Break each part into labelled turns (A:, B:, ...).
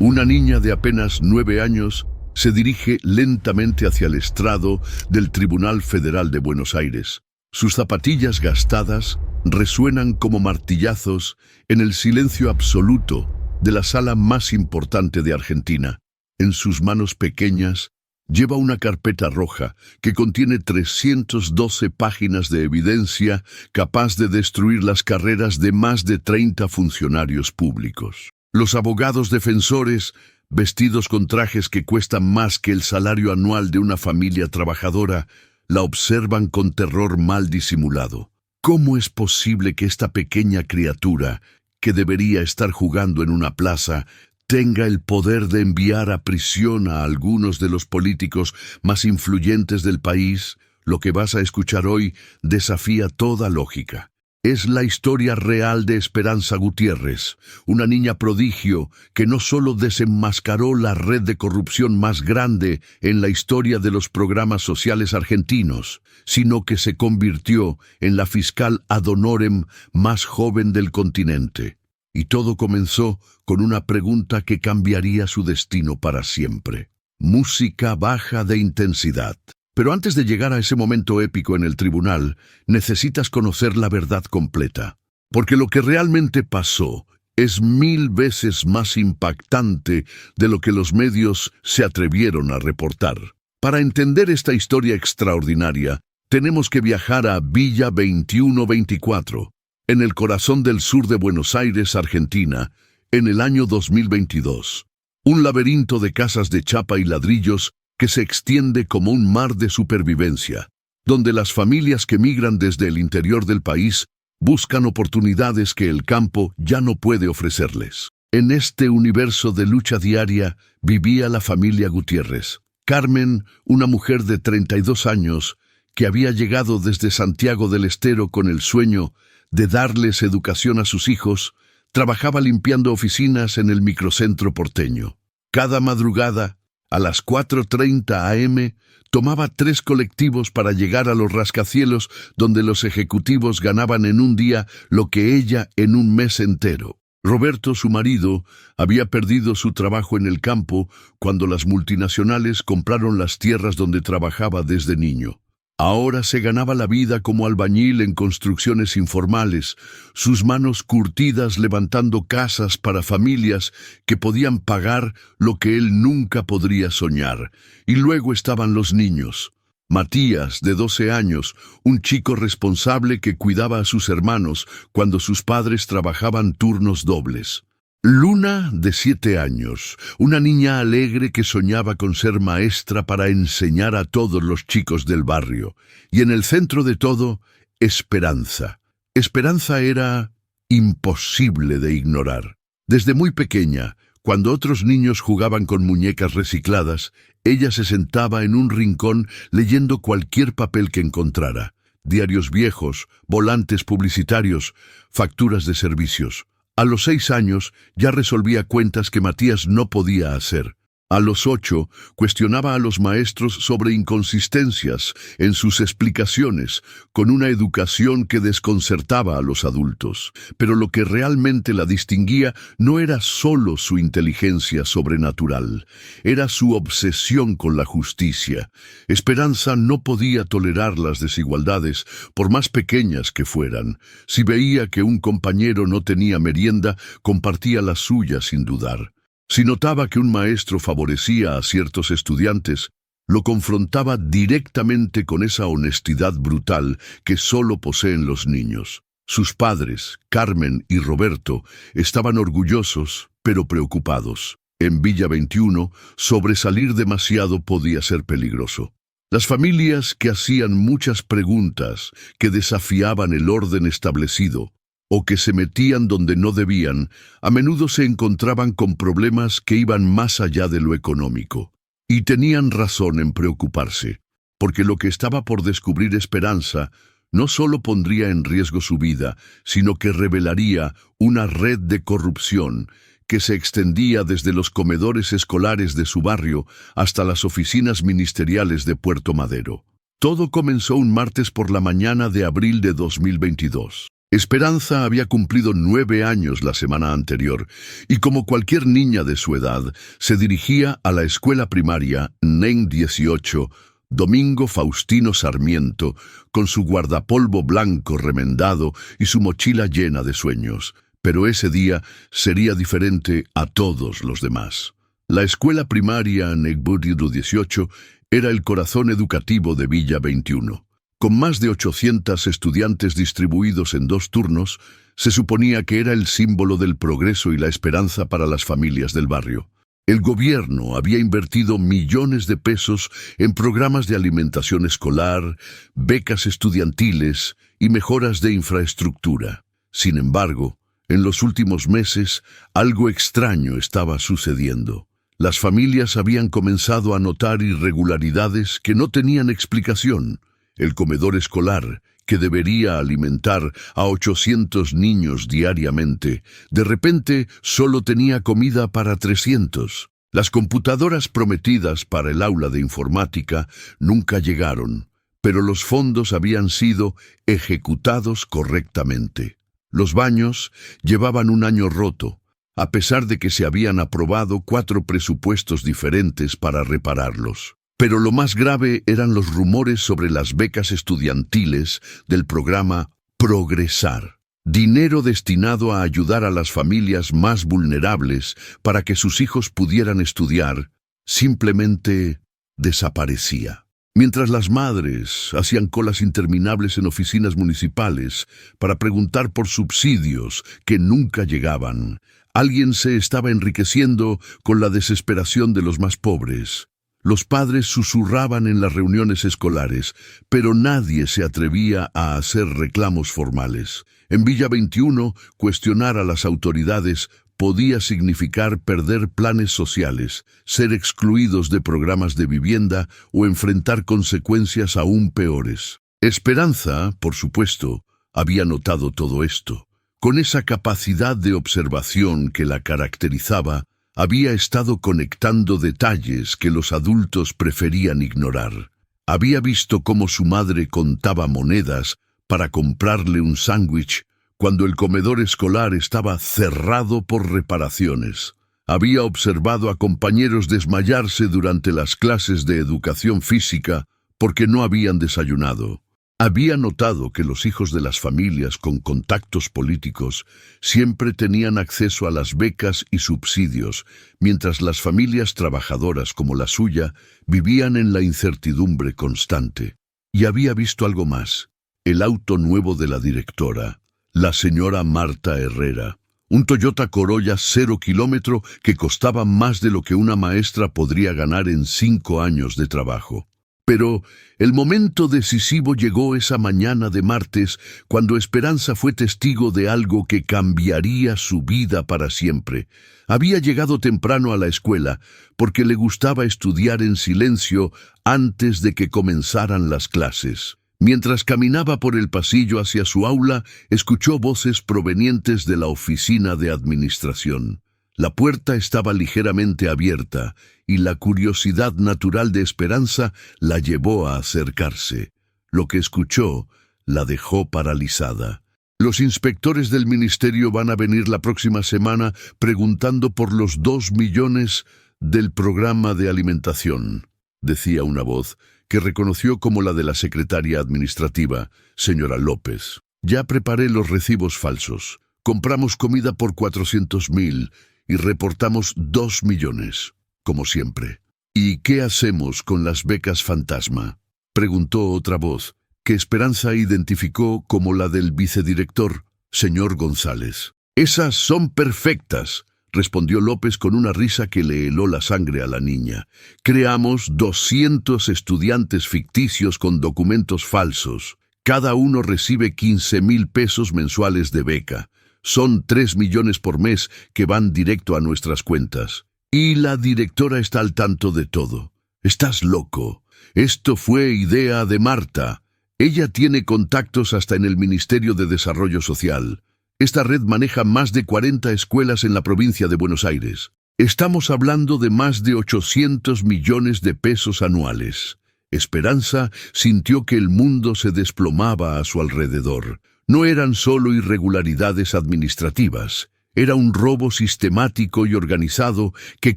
A: Una niña de apenas 9 años se dirige lentamente hacia el estrado del Tribunal Federal de Buenos Aires. Sus zapatillas gastadas resuenan como martillazos en el silencio absoluto de la sala más importante de Argentina. En sus manos pequeñas lleva una carpeta roja que contiene 312 páginas de evidencia capaz de destruir las carreras de más de 30 funcionarios públicos. Los abogados defensores, vestidos con trajes que cuestan más que el salario anual de una familia trabajadora, la observan con terror mal disimulado. ¿Cómo es posible que esta pequeña criatura, que debería estar jugando en una plaza, tenga el poder de enviar a prisión a algunos de los políticos más influyentes del país? Lo que vas a escuchar hoy desafía toda lógica. Es la historia real de Esperanza Gutiérrez, una niña prodigio que no solo desenmascaró la red de corrupción más grande en la historia de los programas sociales argentinos, sino que se convirtió en la fiscal ad honorem más joven del continente. Y todo comenzó con una pregunta que cambiaría su destino para siempre. Música baja de intensidad. Pero antes de llegar a ese momento épico en el tribunal, necesitas conocer la verdad completa. Porque lo que realmente pasó es 1000 veces más impactante de lo que los medios se atrevieron a reportar. Para entender esta historia extraordinaria, tenemos que viajar a Villa 2124, en el corazón del sur de Buenos Aires, Argentina, en el año 2022. Un laberinto de casas de chapa y ladrillos que se extiende como un mar de supervivencia, donde las familias que migran desde el interior del país buscan oportunidades que el campo ya no puede ofrecerles. En este universo de lucha diaria vivía la familia Gutiérrez. Carmen, una mujer de 32 años, que había llegado desde Santiago del Estero con el sueño de darles educación a sus hijos, trabajaba limpiando oficinas en el microcentro porteño. Cada madrugada, a las 4:30 am, tomaba 3 colectivos para llegar a los rascacielos donde los ejecutivos ganaban en un día lo que ella en un mes entero. Roberto, su marido, había perdido su trabajo en el campo cuando las multinacionales compraron las tierras donde trabajaba desde niño. Ahora se ganaba la vida como albañil en construcciones informales, sus manos curtidas levantando casas para familias que podían pagar lo que él nunca podría soñar. Y luego estaban los niños. Matías, de 12 años, un chico responsable que cuidaba a sus hermanos cuando sus padres trabajaban turnos dobles. Luna, de 7 años, una niña alegre que soñaba con ser maestra para enseñar a todos los chicos del barrio. Y en el centro de todo, Esperanza. Esperanza era imposible de ignorar. Desde muy pequeña, cuando otros niños jugaban con muñecas recicladas, ella se sentaba en un rincón leyendo cualquier papel que encontrara. Diarios viejos, volantes publicitarios, facturas de servicios. A los 6 años ya resolvía cuentas que Matías no podía hacer. A los 8 cuestionaba a los maestros sobre inconsistencias en sus explicaciones, con una educación que desconcertaba a los adultos. Pero lo que realmente la distinguía no era solo su inteligencia sobrenatural, era su obsesión con la justicia. Esperanza no podía tolerar las desigualdades, por más pequeñas que fueran. Si veía que un compañero no tenía merienda, compartía la suya sin dudar. Si notaba que un maestro favorecía a ciertos estudiantes, lo confrontaba directamente con esa honestidad brutal que solo poseen los niños. Sus padres, Carmen y Roberto, estaban orgullosos, pero preocupados. En Villa 21, sobresalir demasiado podía ser peligroso. Las familias que hacían muchas preguntas, que desafiaban el orden establecido, o que se metían donde no debían, a menudo se encontraban con problemas que iban más allá de lo económico. Y tenían razón en preocuparse, porque lo que estaba por descubrir Esperanza no solo pondría en riesgo su vida, sino que revelaría una red de corrupción que se extendía desde los comedores escolares de su barrio hasta las oficinas ministeriales de Puerto Madero. Todo comenzó un martes por la mañana de abril de 2022. Esperanza había cumplido 9 años la semana anterior y como cualquier niña de su edad, se dirigía a la escuela primaria NEN 18, Domingo Faustino Sarmiento, con su guardapolvo blanco remendado y su mochila llena de sueños. Pero ese día sería diferente a todos los demás. La escuela primaria Negbudido 18 era el corazón educativo de Villa 21. Con más de 800 estudiantes distribuidos en 2 turnos, se suponía que era el símbolo del progreso y la esperanza para las familias del barrio. El gobierno había invertido millones de pesos en programas de alimentación escolar, becas estudiantiles y mejoras de infraestructura. Sin embargo, en los últimos meses, algo extraño estaba sucediendo. Las familias habían comenzado a notar irregularidades que no tenían explicación. El comedor escolar, que debería alimentar a 800 niños diariamente, de repente solo tenía comida para 300. Las computadoras prometidas para el aula de informática nunca llegaron, pero los fondos habían sido ejecutados correctamente. Los baños llevaban un año roto, a pesar de que se habían aprobado 4 presupuestos diferentes para repararlos. Pero lo más grave eran los rumores sobre las becas estudiantiles del programa Progresar. Dinero destinado a ayudar a las familias más vulnerables para que sus hijos pudieran estudiar, simplemente desaparecía. Mientras las madres hacían colas interminables en oficinas municipales para preguntar por subsidios que nunca llegaban, alguien se estaba enriqueciendo con la desesperación de los más pobres. Los padres susurraban en las reuniones escolares, pero nadie se atrevía a hacer reclamos formales. En Villa 21, cuestionar a las autoridades podía significar perder planes sociales, ser excluidos de programas de vivienda o enfrentar consecuencias aún peores. Esperanza, por supuesto, había notado todo esto. Con esa capacidad de observación que la caracterizaba, había estado conectando detalles que los adultos preferían ignorar. Había visto cómo su madre contaba monedas para comprarle un sándwich cuando el comedor escolar estaba cerrado por reparaciones. Había observado a compañeros desmayarse durante las clases de educación física porque no habían desayunado. Había notado que los hijos de las familias con contactos políticos siempre tenían acceso a las becas y subsidios, mientras las familias trabajadoras como la suya vivían en la incertidumbre constante. Y había visto algo más: el auto nuevo de la directora, la señora Marta Herrera. Un Toyota Corolla 0 kilómetro que costaba más de lo que una maestra podría ganar en 5 años de trabajo. Pero el momento decisivo llegó esa mañana de martes, cuando Esperanza fue testigo de algo que cambiaría su vida para siempre. Había llegado temprano a la escuela porque le gustaba estudiar en silencio antes de que comenzaran las clases. Mientras caminaba por el pasillo hacia su aula, escuchó voces provenientes de la oficina de administración. La puerta estaba ligeramente abierta y la curiosidad natural de Esperanza la llevó a acercarse. Lo que escuchó la dejó paralizada. Los inspectores del ministerio van a venir la próxima semana preguntando por los 2 millones del programa de alimentación, decía una voz que reconoció como la de la secretaria administrativa, señora López. Ya preparé los recibos falsos. Compramos comida por 400.000 y reportamos 2 millones, como siempre. ¿Y qué hacemos con las becas fantasma?, preguntó otra voz, que Esperanza identificó como la del vicedirector, señor González. Esas son perfectas, respondió López con una risa que le heló la sangre a la niña. Creamos 200 estudiantes ficticios con documentos falsos. Cada uno recibe 15.000 pesos mensuales de beca. Son 3 millones por mes que van directo a nuestras cuentas. Y la directora está al tanto de todo. Estás loco. Esto fue idea de Marta. Ella tiene contactos hasta en el Ministerio de Desarrollo Social. Esta red maneja más de 40 escuelas en la provincia de Buenos Aires. Estamos hablando de más de 800 millones de pesos anuales. Esperanza sintió que el mundo se desplomaba a su alrededor. No eran solo irregularidades administrativas, era un robo sistemático y organizado que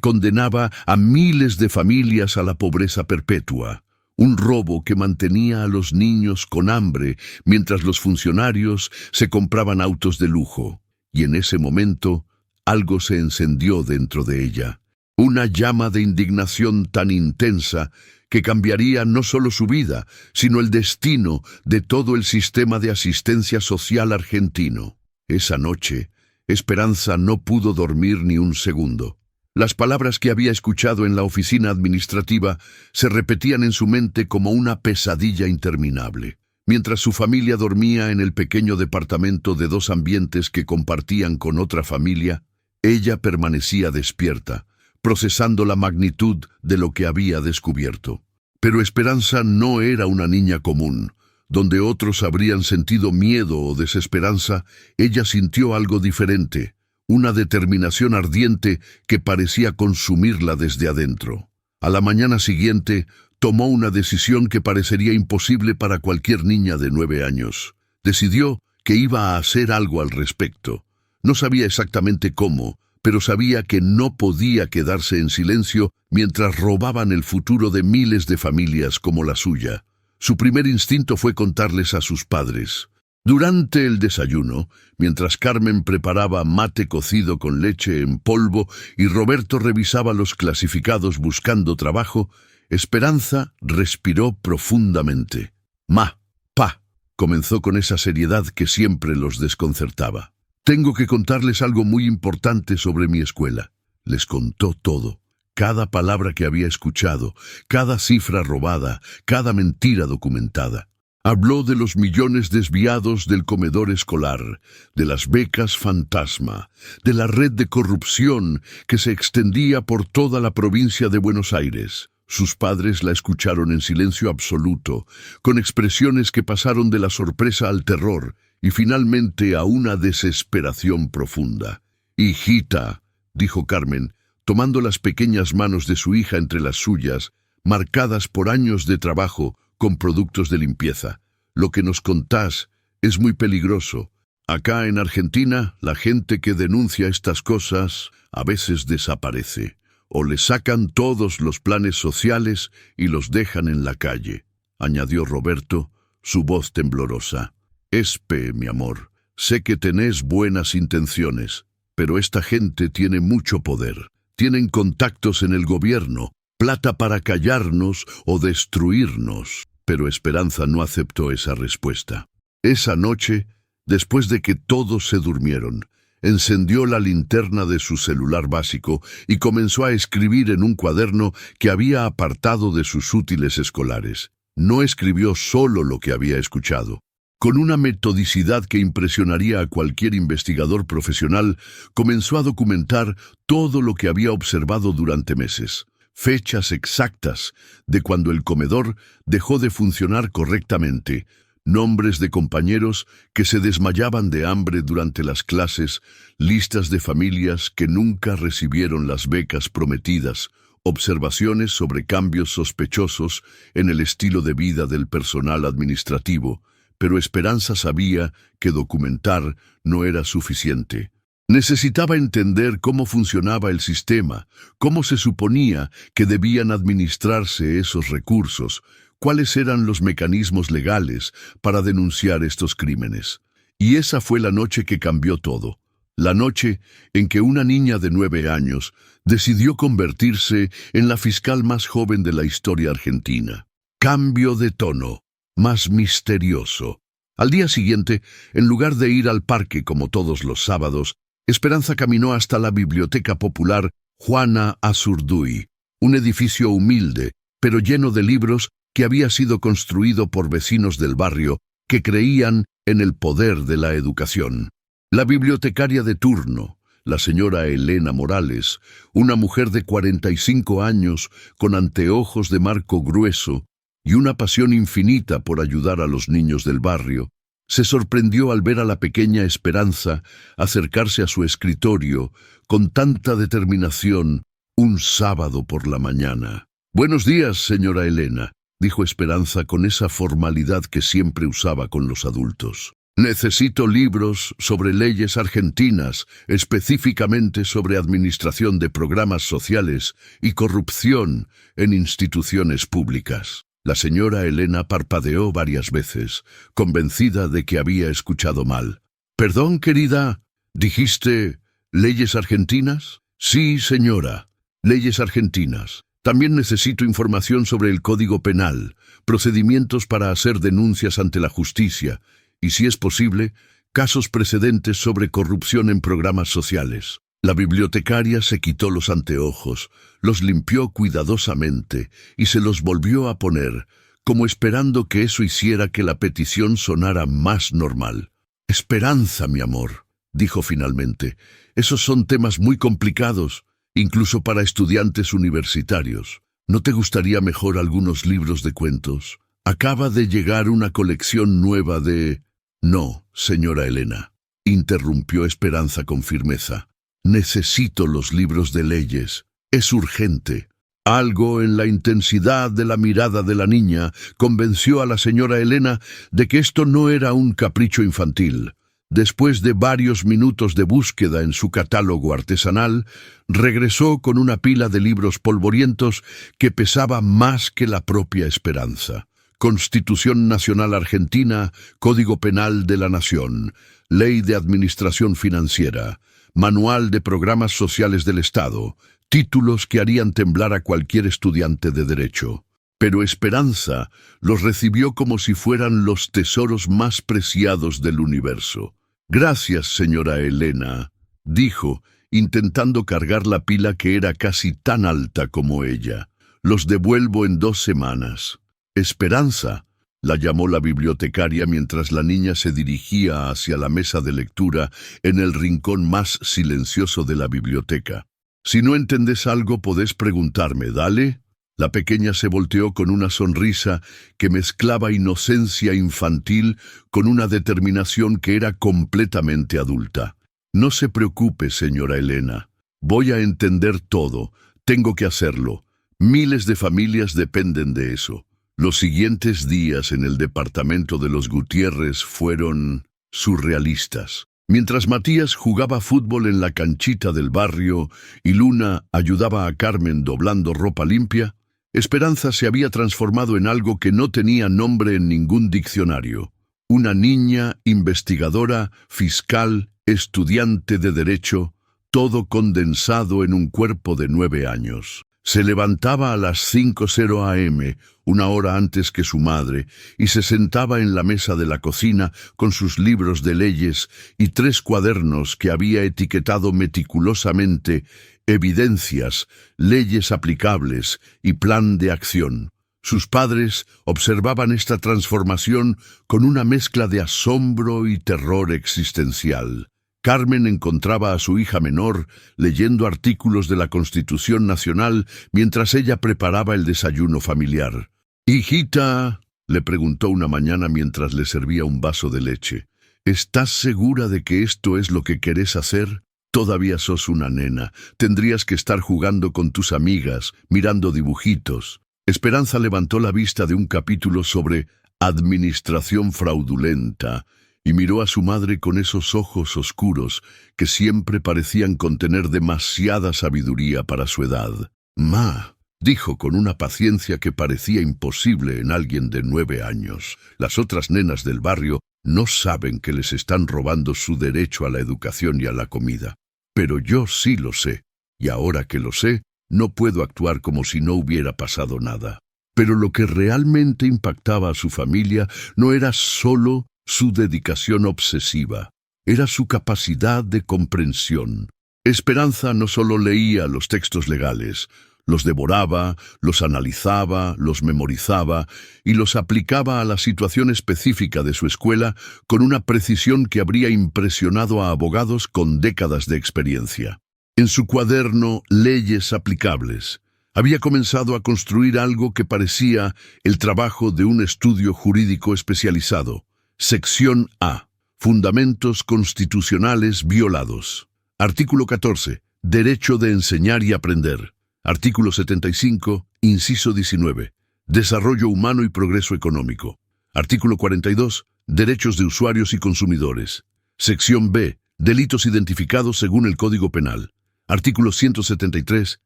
A: condenaba a miles de familias a la pobreza perpetua. Un robo que mantenía a los niños con hambre mientras los funcionarios se compraban autos de lujo. Y en ese momento, algo se encendió dentro de ella. Una llama de indignación tan intensa que cambiaría no solo su vida, sino el destino de todo el sistema de asistencia social argentino. Esa noche, Esperanza no pudo dormir ni un segundo. Las palabras que había escuchado en la oficina administrativa se repetían en su mente como una pesadilla interminable. Mientras su familia dormía en el pequeño departamento de 2 ambientes que compartían con otra familia, ella permanecía despierta, procesando la magnitud de lo que había descubierto. Pero Esperanza no era una niña común. Donde otros habrían sentido miedo o desesperanza, ella sintió algo diferente, una determinación ardiente que parecía consumirla desde adentro. A la mañana siguiente, tomó una decisión que parecería imposible para cualquier niña de 9 años. Decidió que iba a hacer algo al respecto. No sabía exactamente cómo, pero sabía que no podía quedarse en silencio mientras robaban el futuro de miles de familias como la suya. Su primer instinto fue contarles a sus padres. Durante el desayuno, mientras Carmen preparaba mate cocido con leche en polvo y Roberto revisaba los clasificados buscando trabajo, Esperanza respiró profundamente. Pa, comenzó con esa seriedad que siempre los desconcertaba. Tengo que contarles algo muy importante sobre mi escuela. Les contó todo. Cada palabra que había escuchado, cada cifra robada, cada mentira documentada. Habló de los millones desviados del comedor escolar, de las becas fantasma, de la red de corrupción que se extendía por toda la provincia de Buenos Aires. Sus padres la escucharon en silencio absoluto, con expresiones que pasaron de la sorpresa al terror y finalmente a una desesperación profunda. «Hijita», dijo Carmen, tomando las pequeñas manos de su hija entre las suyas, marcadas por años de trabajo con productos de limpieza. «Lo que nos contás es muy peligroso. Acá en Argentina, la gente que denuncia estas cosas a veces desaparece, o le sacan todos los planes sociales y los dejan en la calle», añadió Roberto, su voz temblorosa. «Espe, mi amor, sé que tenés buenas intenciones, pero esta gente tiene mucho poder. Tienen contactos en el gobierno, plata para callarnos o destruirnos». Pero Esperanza no aceptó esa respuesta. Esa noche, después de que todos se durmieron, encendió la linterna de su celular básico y comenzó a escribir en un cuaderno que había apartado de sus útiles escolares. No escribió solo lo que había escuchado. Con una metodicidad que impresionaría a cualquier investigador profesional, comenzó a documentar todo lo que había observado durante meses. Fechas exactas de cuando el comedor dejó de funcionar correctamente, nombres de compañeros que se desmayaban de hambre durante las clases, listas de familias que nunca recibieron las becas prometidas, observaciones sobre cambios sospechosos en el estilo de vida del personal administrativo. Pero Esperanza sabía que documentar no era suficiente. Necesitaba entender cómo funcionaba el sistema, cómo se suponía que debían administrarse esos recursos, cuáles eran los mecanismos legales para denunciar estos crímenes. Y esa fue la noche que cambió todo. La noche en que una niña de 9 años decidió convertirse en la fiscal más joven de la historia argentina. Cambio de tono, más misterioso. Al día siguiente, en lugar de ir al parque como todos los sábados, Esperanza caminó hasta la Biblioteca Popular Juana Azurduy, un edificio humilde, pero lleno de libros que había sido construido por vecinos del barrio que creían en el poder de la educación. La bibliotecaria de turno, la señora Elena Morales, una mujer de 45 años con anteojos de marco grueso y una pasión infinita por ayudar a los niños del barrio, se sorprendió al ver a la pequeña Esperanza acercarse a su escritorio con tanta determinación un sábado por la mañana. «Buenos días, señora Elena», dijo Esperanza con esa formalidad que siempre usaba con los adultos. Necesito libros sobre leyes argentinas, específicamente sobre administración de programas sociales y corrupción en instituciones públicas. La señora Elena parpadeó varias veces, convencida de que había escuchado mal. «Perdón, querida, ¿dijiste leyes argentinas?» «Sí, señora, leyes argentinas. También necesito información sobre el Código Penal, procedimientos para hacer denuncias ante la justicia, y, si es posible, casos precedentes sobre corrupción en programas sociales». La bibliotecaria se quitó los anteojos, los limpió cuidadosamente y se los volvió a poner, como esperando que eso hiciera que la petición sonara más normal. «Esperanza, mi amor», dijo finalmente, «esos son temas muy complicados, incluso para estudiantes universitarios. ¿No te gustaría mejor algunos libros de cuentos? Acaba de llegar una colección nueva de...» «No, señora Elena», interrumpió Esperanza con firmeza. «Necesito los libros de leyes. Es urgente». Algo en la intensidad de la mirada de la niña convenció a la señora Elena de que esto no era un capricho infantil. Después de varios minutos de búsqueda en su catálogo artesanal, regresó con una pila de libros polvorientos que pesaba más que la propia Esperanza. Constitución Nacional Argentina, Código Penal de la Nación, Ley de Administración Financiera, Manual de Programas Sociales del Estado, títulos que harían temblar a cualquier estudiante de Derecho. Pero Esperanza los recibió como si fueran los tesoros más preciados del universo. «Gracias, señora Elena», dijo, intentando cargar la pila que era casi tan alta como ella. «Los devuelvo en 2 semanas». «Esperanza», la llamó la bibliotecaria mientras la niña se dirigía hacia la mesa de lectura en el rincón más silencioso de la biblioteca. «Si no entendés algo, podés preguntarme, dale». La pequeña se volteó con una sonrisa que mezclaba inocencia infantil con una determinación que era completamente adulta. «No se preocupe, señora Elena. Voy a entender todo. Tengo que hacerlo. Miles de familias dependen de eso». Los siguientes días en el departamento de los Gutiérrez fueron surrealistas. Mientras Matías jugaba fútbol en la canchita del barrio y Luna ayudaba a Carmen doblando ropa limpia, Esperanza se había transformado en algo que no tenía nombre en ningún diccionario. Una niña investigadora, fiscal, estudiante de derecho, todo condensado en un cuerpo de 9 años. Se levantaba a las 5:00 a.m., una hora antes que su madre, y se sentaba en la mesa de la cocina con sus libros de leyes y 3 cuadernos que había etiquetado meticulosamente evidencias, leyes aplicables y plan de acción. Sus padres observaban esta transformación con una mezcla de asombro y terror existencial. Carmen encontraba a su hija menor leyendo artículos de la Constitución Nacional mientras ella preparaba el desayuno familiar. «Hijita», le preguntó una mañana mientras le servía un vaso de leche, «¿estás segura de que esto es lo que querés hacer? Todavía sos una nena. Tendrías que estar jugando con tus amigas, mirando dibujitos». Esperanza levantó la vista de un capítulo sobre administración fraudulenta y miró a su madre con esos ojos oscuros que siempre parecían contener demasiada sabiduría para su edad. «Ma», dijo con una paciencia que parecía imposible en alguien de 9 años, «las otras nenas del barrio no saben que les están robando su derecho a la educación y a la comida. Pero yo sí lo sé, y ahora que lo sé, no puedo actuar como si no hubiera pasado nada». Pero lo que realmente impactaba a su familia no era solo su dedicación obsesiva, era su capacidad de comprensión. Esperanza no solo leía los textos legales, los devoraba, los analizaba, los memorizaba y los aplicaba a la situación específica de su escuela con una precisión que habría impresionado a abogados con décadas de experiencia. En su cuaderno Leyes Aplicables, había comenzado a construir algo que parecía el trabajo de un estudio jurídico especializado. Sección A. Fundamentos constitucionales violados. Artículo 14. Derecho de enseñar y aprender. Artículo 75, inciso 19. Desarrollo humano y progreso económico. Artículo 42. Derechos de usuarios y consumidores. Sección B. Delitos identificados según el Código Penal. Artículo 173.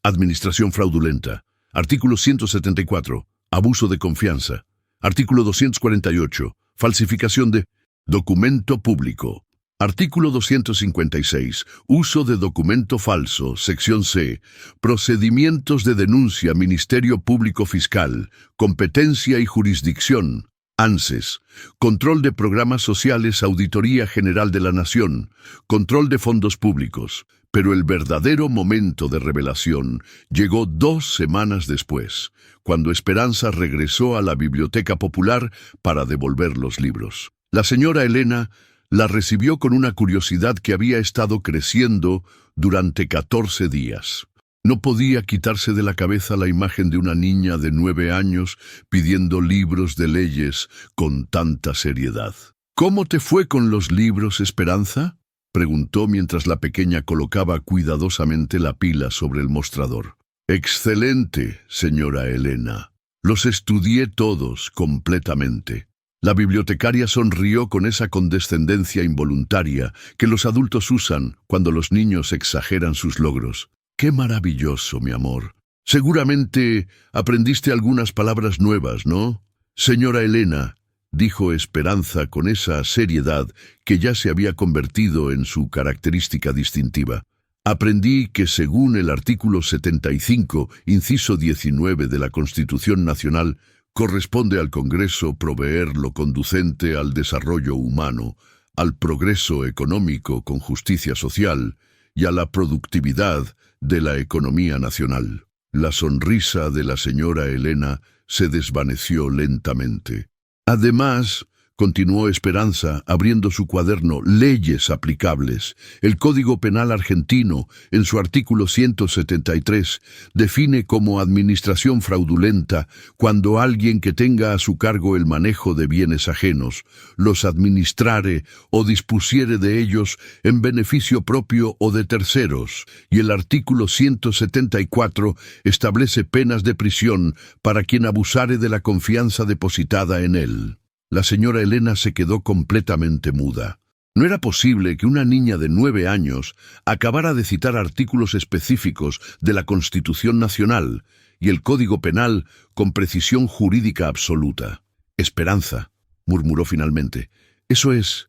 A: Administración fraudulenta. Artículo 174. Abuso de confianza. Artículo 248. Falsificación de documento público. Artículo 256. Uso de documento falso. Sección C. Procedimientos de denuncia. Ministerio Público Fiscal. Competencia y jurisdicción. ANSES. Control de programas sociales. Auditoría General de la Nación. Control de fondos públicos. Pero el verdadero momento de revelación llegó 2 semanas después, cuando Esperanza regresó a la Biblioteca Popular para devolver los libros. La señora Elena la recibió con una curiosidad que había estado creciendo durante 14 días. No podía quitarse de la cabeza la imagen de una niña de 9 años pidiendo libros de leyes con tanta seriedad. ¿Cómo te fue con los libros, Esperanza?, preguntó mientras la pequeña colocaba cuidadosamente la pila sobre el mostrador. Excelente, señora Elena. Los estudié todos completamente. La bibliotecaria sonrió con esa condescendencia involuntaria que los adultos usan cuando los niños exageran sus logros. ¡Qué maravilloso, mi amor! Seguramente aprendiste algunas palabras nuevas, ¿no? Señora Elena, dijo Esperanza con esa seriedad que ya se había convertido en su característica distintiva. Aprendí que según el artículo 75, inciso 19 de la Constitución Nacional, corresponde al Congreso proveer lo conducente al desarrollo humano, al progreso económico con justicia social y a la productividad de la economía nacional. La sonrisa de la señora Elena se desvaneció lentamente. Además, continuó Esperanza, abriendo su cuaderno, leyes aplicables. El Código Penal argentino, en su artículo 173, define como administración fraudulenta cuando alguien que tenga a su cargo el manejo de bienes ajenos, los administrare o dispusiere de ellos en beneficio propio o de terceros, y el artículo 174 establece penas de prisión para quien abusare de la confianza depositada en él. La señora Elena se quedó completamente muda. No era posible que una niña de 9 años acabara de citar artículos específicos de la Constitución Nacional y el Código Penal con precisión jurídica absoluta. Esperanza, murmuró finalmente. Eso es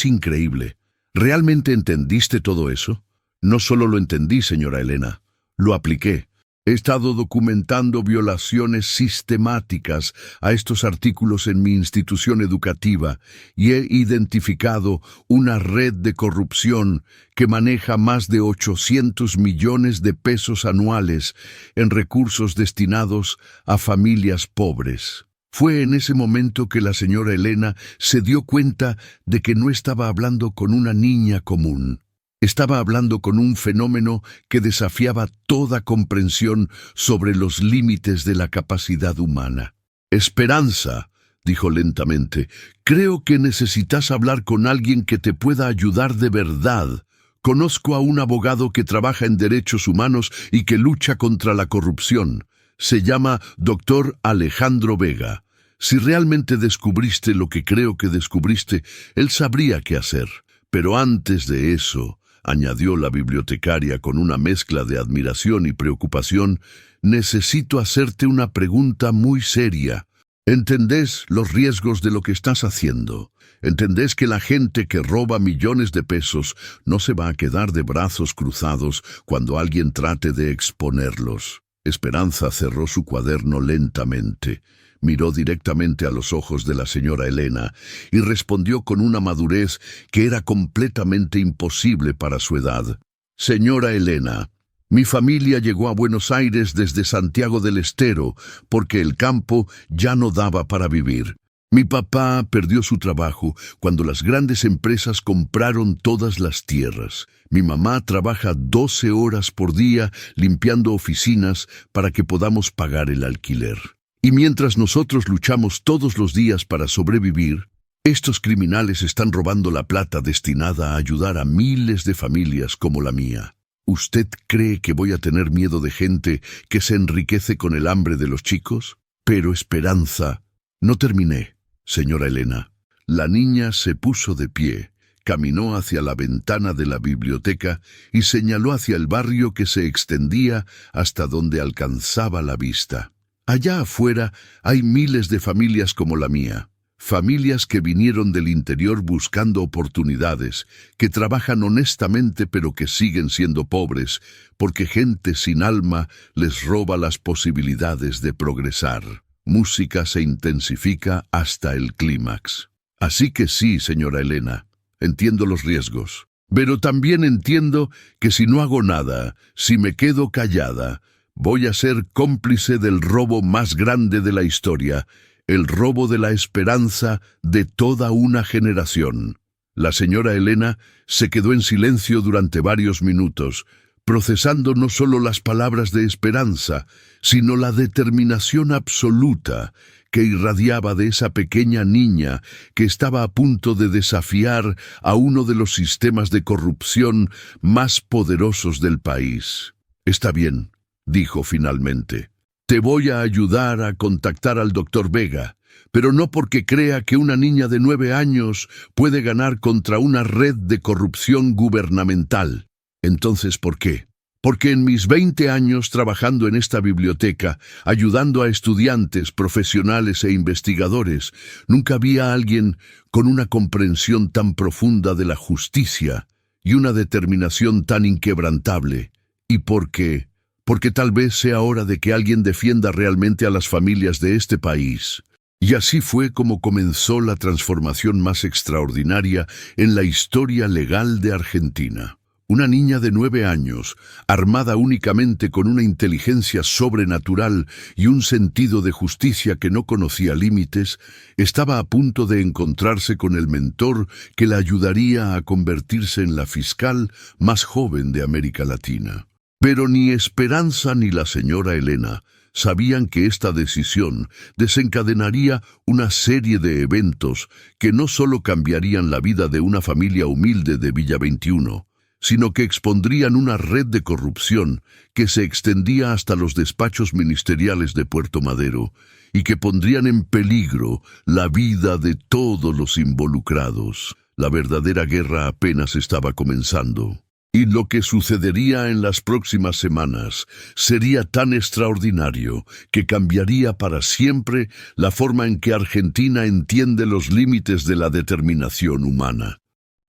A: increíble. ¿Realmente entendiste todo eso? No solo lo entendí, señora Elena, lo apliqué. He estado documentando violaciones sistemáticas a estos artículos en mi institución educativa y he identificado una red de corrupción que maneja más de 800 millones de pesos anuales en recursos destinados a familias pobres. Fue en ese momento que la señora Elena se dio cuenta de que no estaba hablando con una niña común. Estaba hablando con un fenómeno que desafiaba toda comprensión sobre los límites de la capacidad humana. Esperanza, dijo lentamente, creo que necesitas hablar con alguien que te pueda ayudar de verdad. Conozco a un abogado que trabaja en derechos humanos y que lucha contra la corrupción. Se llama Dr. Alejandro Vega. Si realmente descubriste lo que creo que descubriste, él sabría qué hacer. Pero antes de eso, añadió la bibliotecaria con una mezcla de admiración y preocupación, necesito hacerte una pregunta muy seria. ¿Entendés los riesgos de lo que estás haciendo? ¿Entendés que la gente que roba millones de pesos no se va a quedar de brazos cruzados cuando alguien trate de exponerlos? Esperanza cerró su cuaderno lentamente. Miró directamente a los ojos de la señora Elena y respondió con una madurez que era completamente imposible para su edad. Señora Elena, mi familia llegó a Buenos Aires desde Santiago del Estero porque el campo ya no daba para vivir. Mi papá perdió su trabajo cuando las grandes empresas compraron todas las tierras. Mi mamá trabaja 12 horas por día limpiando oficinas para que podamos pagar el alquiler. Y mientras nosotros luchamos todos los días para sobrevivir, estos criminales están robando la plata destinada a ayudar a miles de familias como la mía. ¿Usted cree que voy a tener miedo de gente que se enriquece con el hambre de los chicos? Pero Esperanza, no terminé, señora Elena. La niña se puso de pie, caminó hacia la ventana de la biblioteca y señaló hacia el barrio que se extendía hasta donde alcanzaba la vista. Allá afuera hay miles de familias como la mía. Familias que vinieron del interior buscando oportunidades, que trabajan honestamente pero que siguen siendo pobres, porque gente sin alma les roba las posibilidades de progresar. Música se intensifica hasta el clímax. Así que sí, señora Elena, entiendo los riesgos. Pero también entiendo que si no hago nada, si me quedo callada, voy a ser cómplice del robo más grande de la historia, el robo de la esperanza de toda una generación. La señora Elena se quedó en silencio durante varios minutos, procesando no solo las palabras de esperanza, sino la determinación absoluta que irradiaba de esa pequeña niña que estaba a punto de desafiar a uno de los sistemas de corrupción más poderosos del país. «Está bien», dijo finalmente. «Te voy a ayudar a contactar al doctor Vega, pero no porque crea que una niña de 9 años puede ganar contra una red de corrupción gubernamental. Entonces, ¿por qué? Porque en mis 20 años trabajando en esta biblioteca, ayudando a estudiantes, profesionales e investigadores, nunca vi a alguien con una comprensión tan profunda de la justicia y una determinación tan inquebrantable. ¿Y por qué? Porque tal vez sea hora de que alguien defienda realmente a las familias de este país». Y así fue como comenzó la transformación más extraordinaria en la historia legal de Argentina. Una niña de 9 años, armada únicamente con una inteligencia sobrenatural y un sentido de justicia que no conocía límites, estaba a punto de encontrarse con el mentor que la ayudaría a convertirse en la fiscal más joven de América Latina. Pero ni Esperanza ni la señora Elena sabían que esta decisión desencadenaría una serie de eventos que no solo cambiarían la vida de una familia humilde de Villa 21, sino que expondrían una red de corrupción que se extendía hasta los despachos ministeriales de Puerto Madero y que pondrían en peligro la vida de todos los involucrados. La verdadera guerra apenas estaba comenzando. Y lo que sucedería en las próximas semanas sería tan extraordinario que cambiaría para siempre la forma en que Argentina entiende los límites de la determinación humana.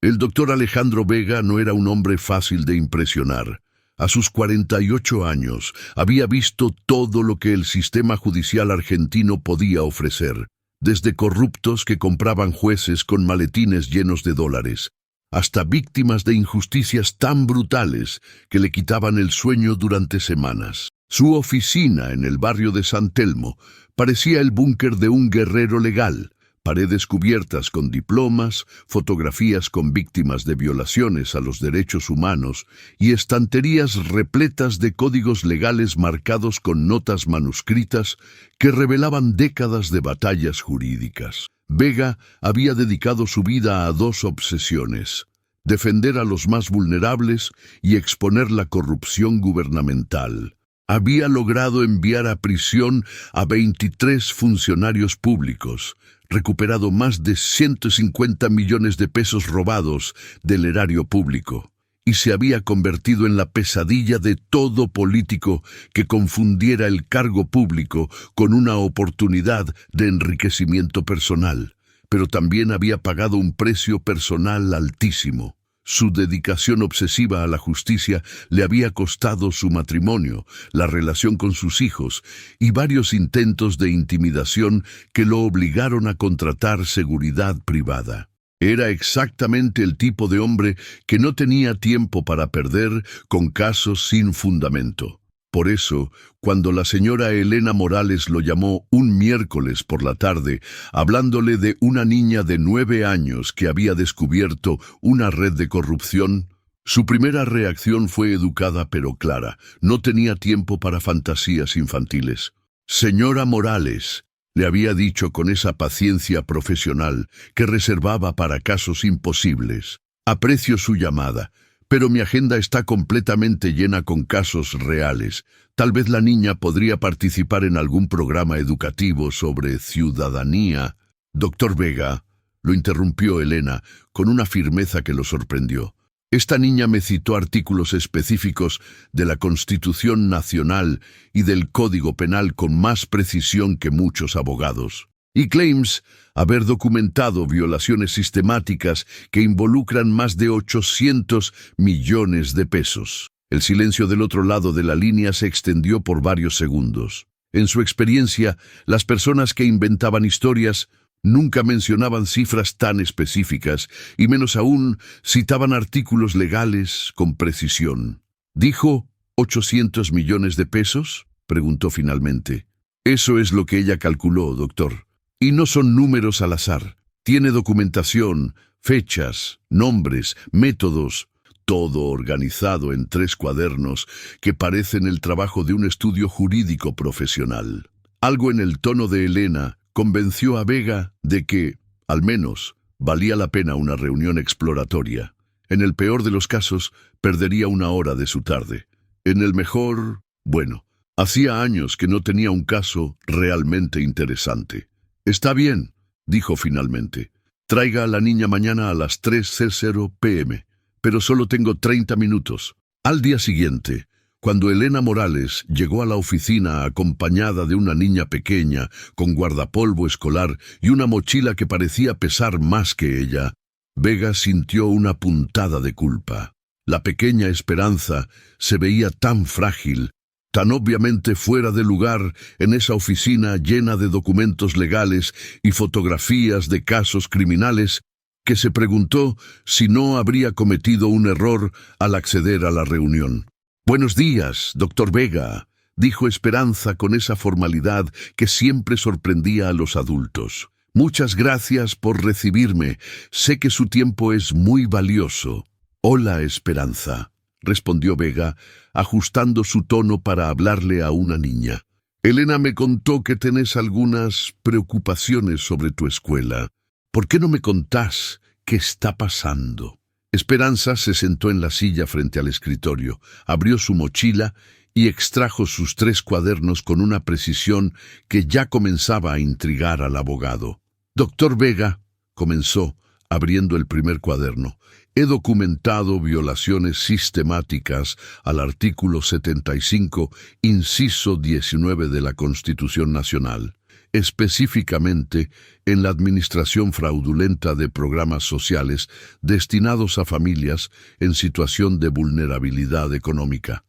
A: El doctor Alejandro Vega no era un hombre fácil de impresionar. A sus 48 años había visto todo lo que el sistema judicial argentino podía ofrecer, desde corruptos que compraban jueces con maletines llenos de dólares, hasta víctimas de injusticias tan brutales que le quitaban el sueño durante semanas. Su oficina en el barrio de San Telmo parecía el búnker de un guerrero legal. Paredes cubiertas con diplomas, fotografías con víctimas de violaciones a los derechos humanos y estanterías repletas de códigos legales marcados con notas manuscritas que revelaban décadas de batallas jurídicas. Vega había dedicado su vida a 2 obsesiones: defender a los más vulnerables y exponer la corrupción gubernamental. Había logrado enviar a prisión a 23 funcionarios públicos, recuperado más de 150 millones de pesos robados del erario público, y se había convertido en la pesadilla de todo político que confundiera el cargo público con una oportunidad de enriquecimiento personal. Pero también había pagado un precio personal altísimo. Su dedicación obsesiva a la justicia le había costado su matrimonio, la relación con sus hijos y varios intentos de intimidación que lo obligaron a contratar seguridad privada. Era exactamente el tipo de hombre que no tenía tiempo para perder con casos sin fundamento. Por eso, cuando la señora Elena Morales lo llamó un miércoles por la tarde, hablándole de una niña de 9 años que había descubierto una red de corrupción, su primera reacción fue educada pero clara. No tenía tiempo para fantasías infantiles. «Señora Morales», le había dicho con esa paciencia profesional que reservaba para casos imposibles, «aprecio su llamada, pero mi agenda está completamente llena con casos reales. Tal vez la niña podría participar en algún programa educativo sobre ciudadanía». «Doctor Vega», lo interrumpió Elena, con una firmeza que lo sorprendió. Esta niña me citó artículos específicos de la Constitución Nacional y del Código Penal con más precisión que muchos abogados. Y claims haber documentado violaciones sistemáticas que involucran más de 800 millones de pesos. El silencio del otro lado de la línea se extendió por varios segundos. En su experiencia, las personas que inventaban historias nunca mencionaban cifras tan específicas y menos aún citaban artículos legales con precisión. ¿Dijo 800 millones de pesos? Preguntó finalmente. Eso es lo que ella calculó, doctor. Y no son números al azar. Tiene documentación, fechas, nombres, métodos, todo organizado en 3 cuadernos que parecen el trabajo de un estudio jurídico profesional. Algo en el tono de Elena convenció a Vega de que, al menos, valía la pena una reunión exploratoria. En el peor de los casos, perdería 1 hora de su tarde. En el mejor, bueno, hacía años que no tenía un caso realmente interesante. «Está bien», dijo finalmente. «Traiga a la niña mañana a las 3:00 p.m., pero solo tengo 30 minutos». Al día siguiente, cuando Elena Morales llegó a la oficina acompañada de una niña pequeña, con guardapolvo escolar y una mochila que parecía pesar más que ella, Vega sintió una puntada de culpa. La pequeña Esperanza se veía tan frágil, tan obviamente fuera de lugar en esa oficina llena de documentos legales y fotografías de casos criminales, que se preguntó si no habría cometido un error al acceder a la reunión. «Buenos días, doctor Vega», dijo Esperanza con esa formalidad que siempre sorprendía a los adultos. «Muchas gracias por recibirme. Sé que su tiempo es muy valioso». «Hola, Esperanza», respondió Vega, ajustando su tono para hablarle a una niña. «Elena me contó que tenés algunas preocupaciones sobre tu escuela. ¿Por qué no me contás qué está pasando?» Esperanza se sentó en la silla frente al escritorio, abrió su mochila y extrajo sus 3 cuadernos con una precisión que ya comenzaba a intrigar al abogado. «Doctor Vega», comenzó, abriendo el primer cuaderno, «he documentado violaciones sistemáticas al artículo 75, inciso 19 de la Constitución Nacional. Específicamente en la administración fraudulenta de programas sociales destinados a familias en situación de vulnerabilidad económica».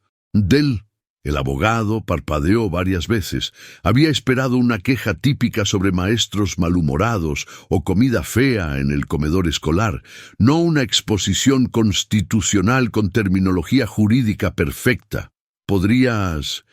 A: El abogado parpadeó varias veces. Había esperado una queja típica sobre maestros malhumorados o comida fea en el comedor escolar, no una exposición constitucional con terminología jurídica perfecta. ¿Podrías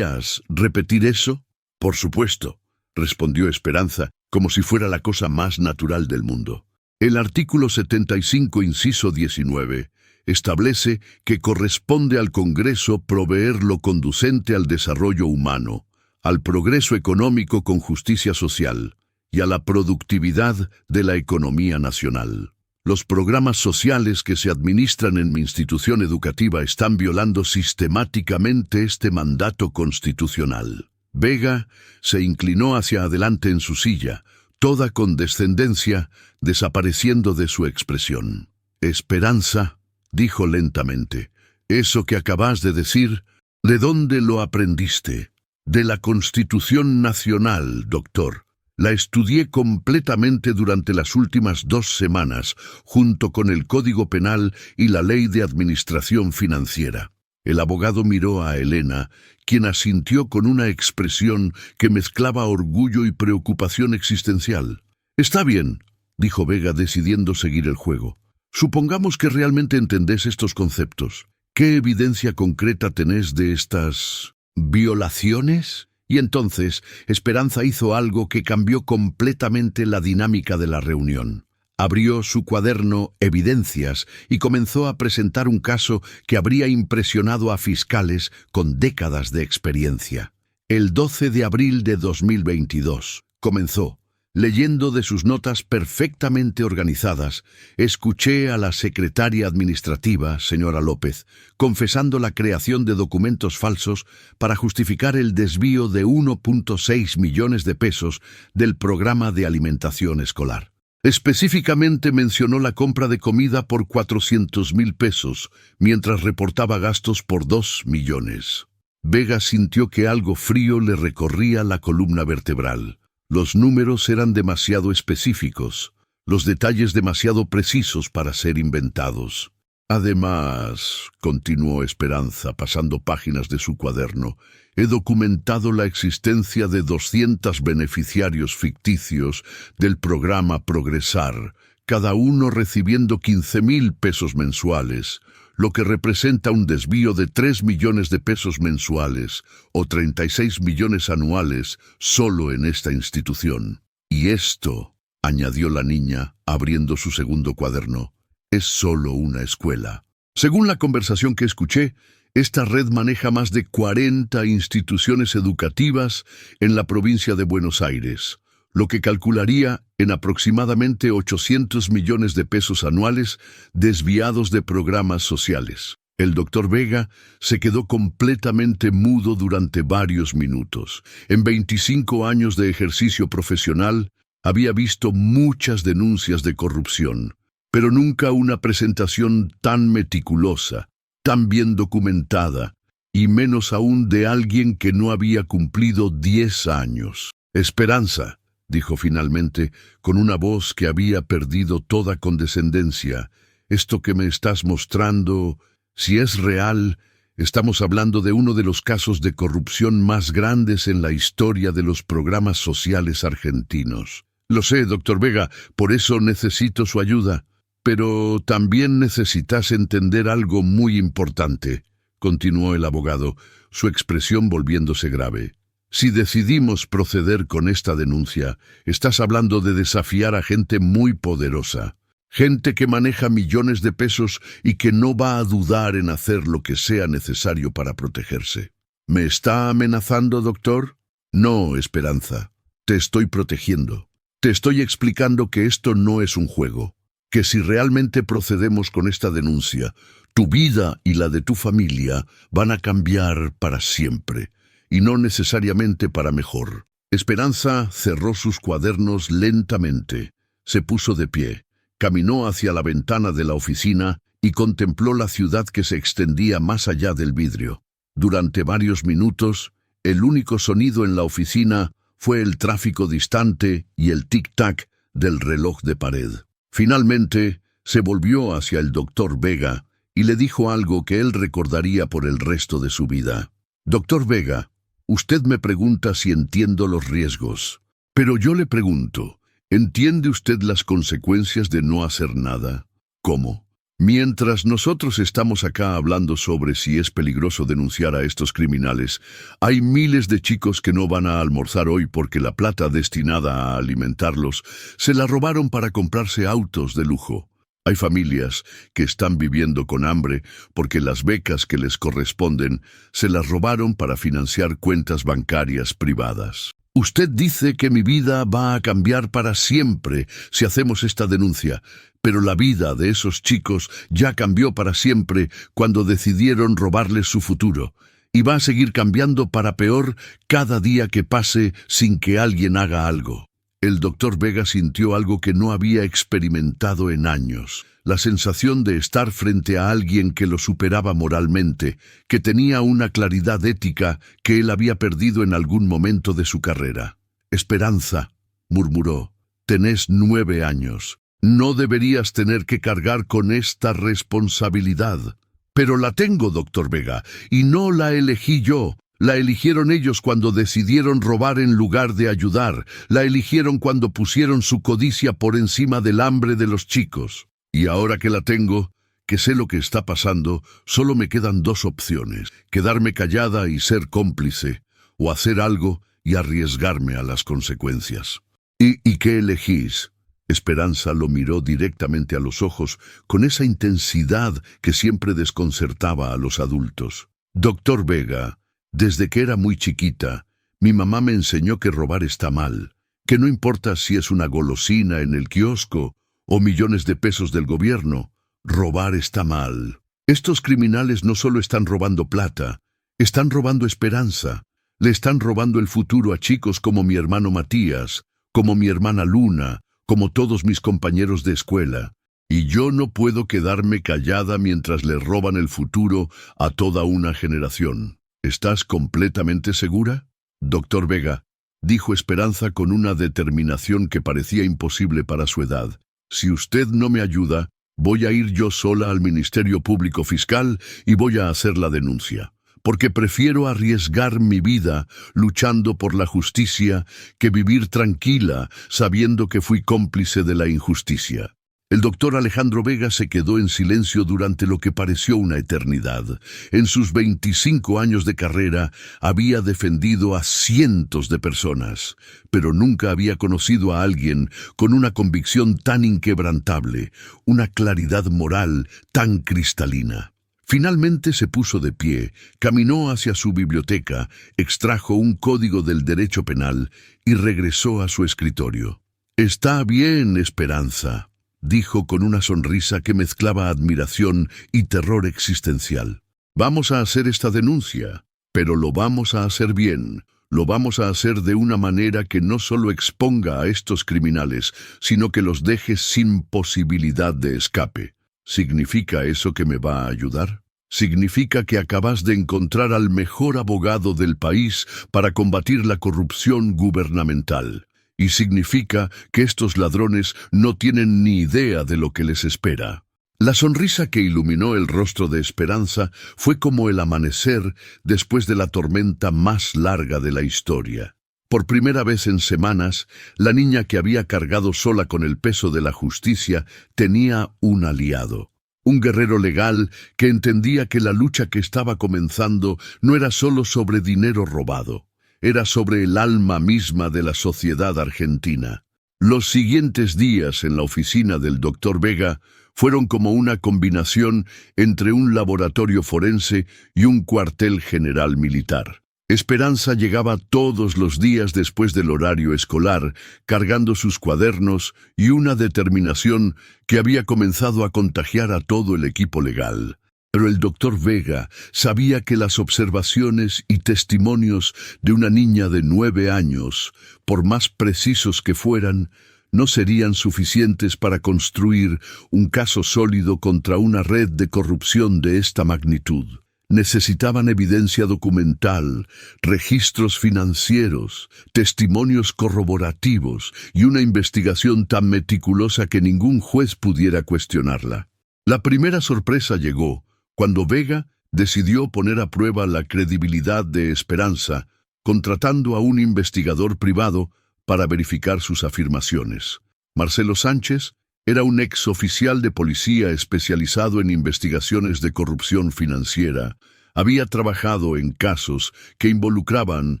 A: repetir eso?» «Por supuesto», respondió Esperanza, como si fuera la cosa más natural del mundo. «El artículo 75, inciso 19, establece que corresponde al Congreso proveer lo conducente al desarrollo humano, al progreso económico con justicia social y a la productividad de la economía nacional. Los programas sociales que se administran en mi institución educativa están violando sistemáticamente este mandato constitucional». Vega se inclinó hacia adelante en su silla, toda condescendencia desapareciendo de su expresión. «Esperanza», dijo lentamente, «eso que acabas de decir, ¿de dónde lo aprendiste?» «De la Constitución Nacional, doctor. La estudié completamente durante las últimas 2 semanas, junto con el Código Penal y la Ley de Administración Financiera». El abogado miró a Elena, quien asintió con una expresión que mezclaba orgullo y preocupación existencial. «Está bien», dijo Vega, decidiendo seguir el juego. «Supongamos que realmente entendés estos conceptos. ¿Qué evidencia concreta tenés de estas violaciones?» Y entonces Esperanza hizo algo que cambió completamente la dinámica de la reunión. Abrió su cuaderno Evidencias y comenzó a presentar un caso que habría impresionado a fiscales con décadas de experiencia. «El 12 de abril de 2022, comenzó, leyendo de sus notas perfectamente organizadas, escuché a la secretaria administrativa, señora López, confesando la creación de documentos falsos para justificar el desvío de 1.6 millones de pesos del programa de alimentación escolar. Específicamente mencionó la compra de comida por 400,000 pesos, mientras reportaba gastos por 2 millones. Vega sintió que algo frío le recorría la columna vertebral. Los números eran demasiado específicos, los detalles demasiado precisos para ser inventados. Además, continuó Esperanza, pasando páginas de su cuaderno, he documentado la existencia de 200 beneficiarios ficticios del programa Progresar, cada uno recibiendo 15,000 pesos mensuales, lo que representa un desvío de 3 millones de pesos mensuales o 36 millones anuales solo en esta institución. Y esto, añadió la niña, abriendo su segundo cuaderno, es solo una escuela. Según la conversación que escuché, esta red maneja más de 40 instituciones educativas en la provincia de Buenos Aires, lo que calcularía en aproximadamente 800 millones de pesos anuales desviados de programas sociales. El doctor Vega se quedó completamente mudo durante varios minutos. En 25 años de ejercicio profesional, había visto muchas denuncias de corrupción, pero nunca una presentación tan meticulosa, tan bien documentada, y menos aún de alguien que no había cumplido 10 años. Esperanza, dijo finalmente, con una voz que había perdido toda condescendencia, esto que me estás mostrando, si es real, estamos hablando de uno de los casos de corrupción más grandes en la historia de los programas sociales argentinos. Lo sé, doctor Vega, por eso necesito su ayuda. Pero también necesitas entender algo muy importante, continuó el abogado, su expresión volviéndose grave. Si decidimos proceder con esta denuncia, estás hablando de desafiar a gente muy poderosa, gente que maneja millones de pesos y que no va a dudar en hacer lo que sea necesario para protegerse. ¿Me está amenazando, doctor? No, Esperanza. Te estoy protegiendo. Te estoy explicando que esto no es un juego, que si realmente procedemos con esta denuncia, tu vida y la de tu familia van a cambiar para siempre, y no necesariamente para mejor. Esperanza cerró sus cuadernos lentamente, se puso de pie, caminó hacia la ventana de la oficina y contempló la ciudad que se extendía más allá del vidrio. Durante varios minutos, el único sonido en la oficina fue el tráfico distante y el tic-tac del reloj de pared. Finalmente, se volvió hacia el doctor Vega y le dijo algo que él recordaría por el resto de su vida. Doctor Vega, usted me pregunta si entiendo los riesgos, pero yo le pregunto, ¿entiende usted las consecuencias de no hacer nada? ¿Cómo? Mientras nosotros estamos acá hablando sobre si es peligroso denunciar a estos criminales, hay miles de chicos que no van a almorzar hoy porque la plata destinada a alimentarlos se la robaron para comprarse autos de lujo. Hay familias que están viviendo con hambre porque las becas que les corresponden se las robaron para financiar cuentas bancarias privadas. Usted dice que mi vida va a cambiar para siempre si hacemos esta denuncia, pero la vida de esos chicos ya cambió para siempre cuando decidieron robarles su futuro, y va a seguir cambiando para peor cada día que pase sin que alguien haga algo. El doctor Vega sintió algo que no había experimentado en años, la sensación de estar frente a alguien que lo superaba moralmente, que tenía una claridad ética que él había perdido en algún momento de su carrera. Esperanza, murmuró, tenés 9 años. No deberías tener que cargar con esta responsabilidad. Pero la tengo, doctor Vega, y no la elegí yo. La eligieron ellos cuando decidieron robar en lugar de ayudar. La eligieron cuando pusieron su codicia por encima del hambre de los chicos. Y ahora que la tengo, que sé lo que está pasando, solo me quedan 2 opciones: quedarme callada y ser cómplice, o hacer algo y arriesgarme a las consecuencias. ¿Y qué elegís? Esperanza lo miró directamente a los ojos con esa intensidad que siempre desconcertaba a los adultos. Doctor Vega, desde que era muy chiquita, mi mamá me enseñó que robar está mal, que no importa si es una golosina en el kiosco o millones de pesos del gobierno, robar está mal. Estos criminales no solo están robando plata, están robando esperanza, le están robando el futuro a chicos como mi hermano Matías, como mi hermana Luna, como todos mis compañeros de escuela, y yo no puedo quedarme callada mientras le roban el futuro a toda una generación. ¿Estás completamente segura? Doctor Vega, dijo Esperanza con una determinación que parecía imposible para su edad. Si usted no me ayuda, voy a ir yo sola al Ministerio Público Fiscal y voy a hacer la denuncia, porque prefiero arriesgar mi vida luchando por la justicia que vivir tranquila sabiendo que fui cómplice de la injusticia. El doctor Alejandro Vega se quedó en silencio durante lo que pareció una eternidad. En sus 25 años de carrera había defendido a cientos de personas, pero nunca había conocido a alguien con una convicción tan inquebrantable, una claridad moral tan cristalina. Finalmente se puso de pie, caminó hacia su biblioteca, extrajo un código del derecho penal y regresó a su escritorio. «Está bien, Esperanza», dijo con una sonrisa que mezclaba admiración y terror existencial. «Vamos a hacer esta denuncia, pero lo vamos a hacer bien. Lo vamos a hacer de una manera que no solo exponga a estos criminales, sino que los deje sin posibilidad de escape. ¿Significa eso que me va a ayudar? Significa que acabas de encontrar al mejor abogado del país para combatir la corrupción gubernamental. Y significa que estos ladrones no tienen ni idea de lo que les espera». La sonrisa que iluminó el rostro de Esperanza fue como el amanecer después de la tormenta más larga de la historia. Por primera vez en semanas, la niña que había cargado sola con el peso de la justicia tenía un aliado. Un guerrero legal que entendía que la lucha que estaba comenzando no era solo sobre dinero robado. Era sobre el alma misma de la sociedad argentina. Los siguientes días en la oficina del doctor Vega fueron como una combinación entre un laboratorio forense y un cuartel general militar. Esperanza llegaba todos los días después del horario escolar, cargando sus cuadernos y una determinación que había comenzado a contagiar a todo el equipo legal. Pero el doctor Vega sabía que las observaciones y testimonios de una niña de 9 años, por más precisos que fueran, no serían suficientes para construir un caso sólido contra una red de corrupción de esta magnitud. Necesitaban evidencia documental, registros financieros, testimonios corroborativos y una investigación tan meticulosa que ningún juez pudiera cuestionarla. La primera sorpresa llegó cuando Vega decidió poner a prueba la credibilidad de Esperanza, contratando a un investigador privado para verificar sus afirmaciones. Marcelo Sánchez era un exoficial de policía especializado en investigaciones de corrupción financiera. Había trabajado en casos que involucraban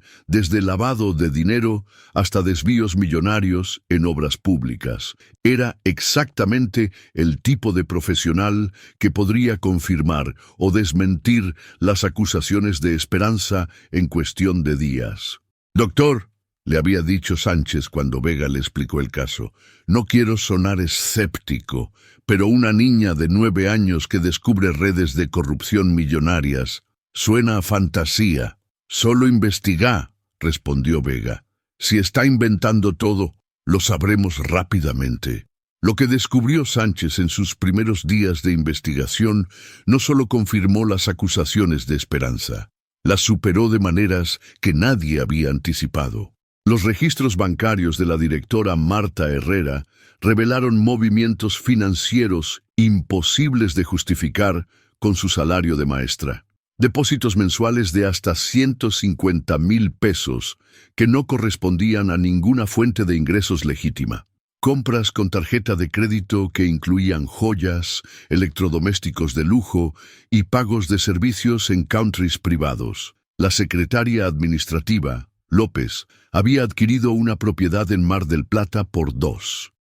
A: desde lavado de dinero hasta desvíos millonarios en obras públicas. Era exactamente el tipo de profesional que podría confirmar o desmentir las acusaciones de Esperanza en cuestión de días. «Doctor», le había dicho Sánchez cuando Vega le explicó el caso, «no quiero sonar escéptico, pero una niña de 9 años que descubre redes de corrupción millonarias suena a fantasía». «Solo investiga», respondió Vega. «Si está inventando todo, lo sabremos rápidamente». Lo que descubrió Sánchez en sus primeros días de investigación no solo confirmó las acusaciones de Esperanza, las superó de maneras que nadie había anticipado. Los registros bancarios de la directora Marta Herrera revelaron movimientos financieros imposibles de justificar con su salario de maestra. Depósitos mensuales de hasta 150,000 pesos que no correspondían a ninguna fuente de ingresos legítima. Compras con tarjeta de crédito que incluían joyas, electrodomésticos de lujo y pagos de servicios en countries privados. La secretaria administrativa, López, había adquirido una propiedad en Mar del Plata por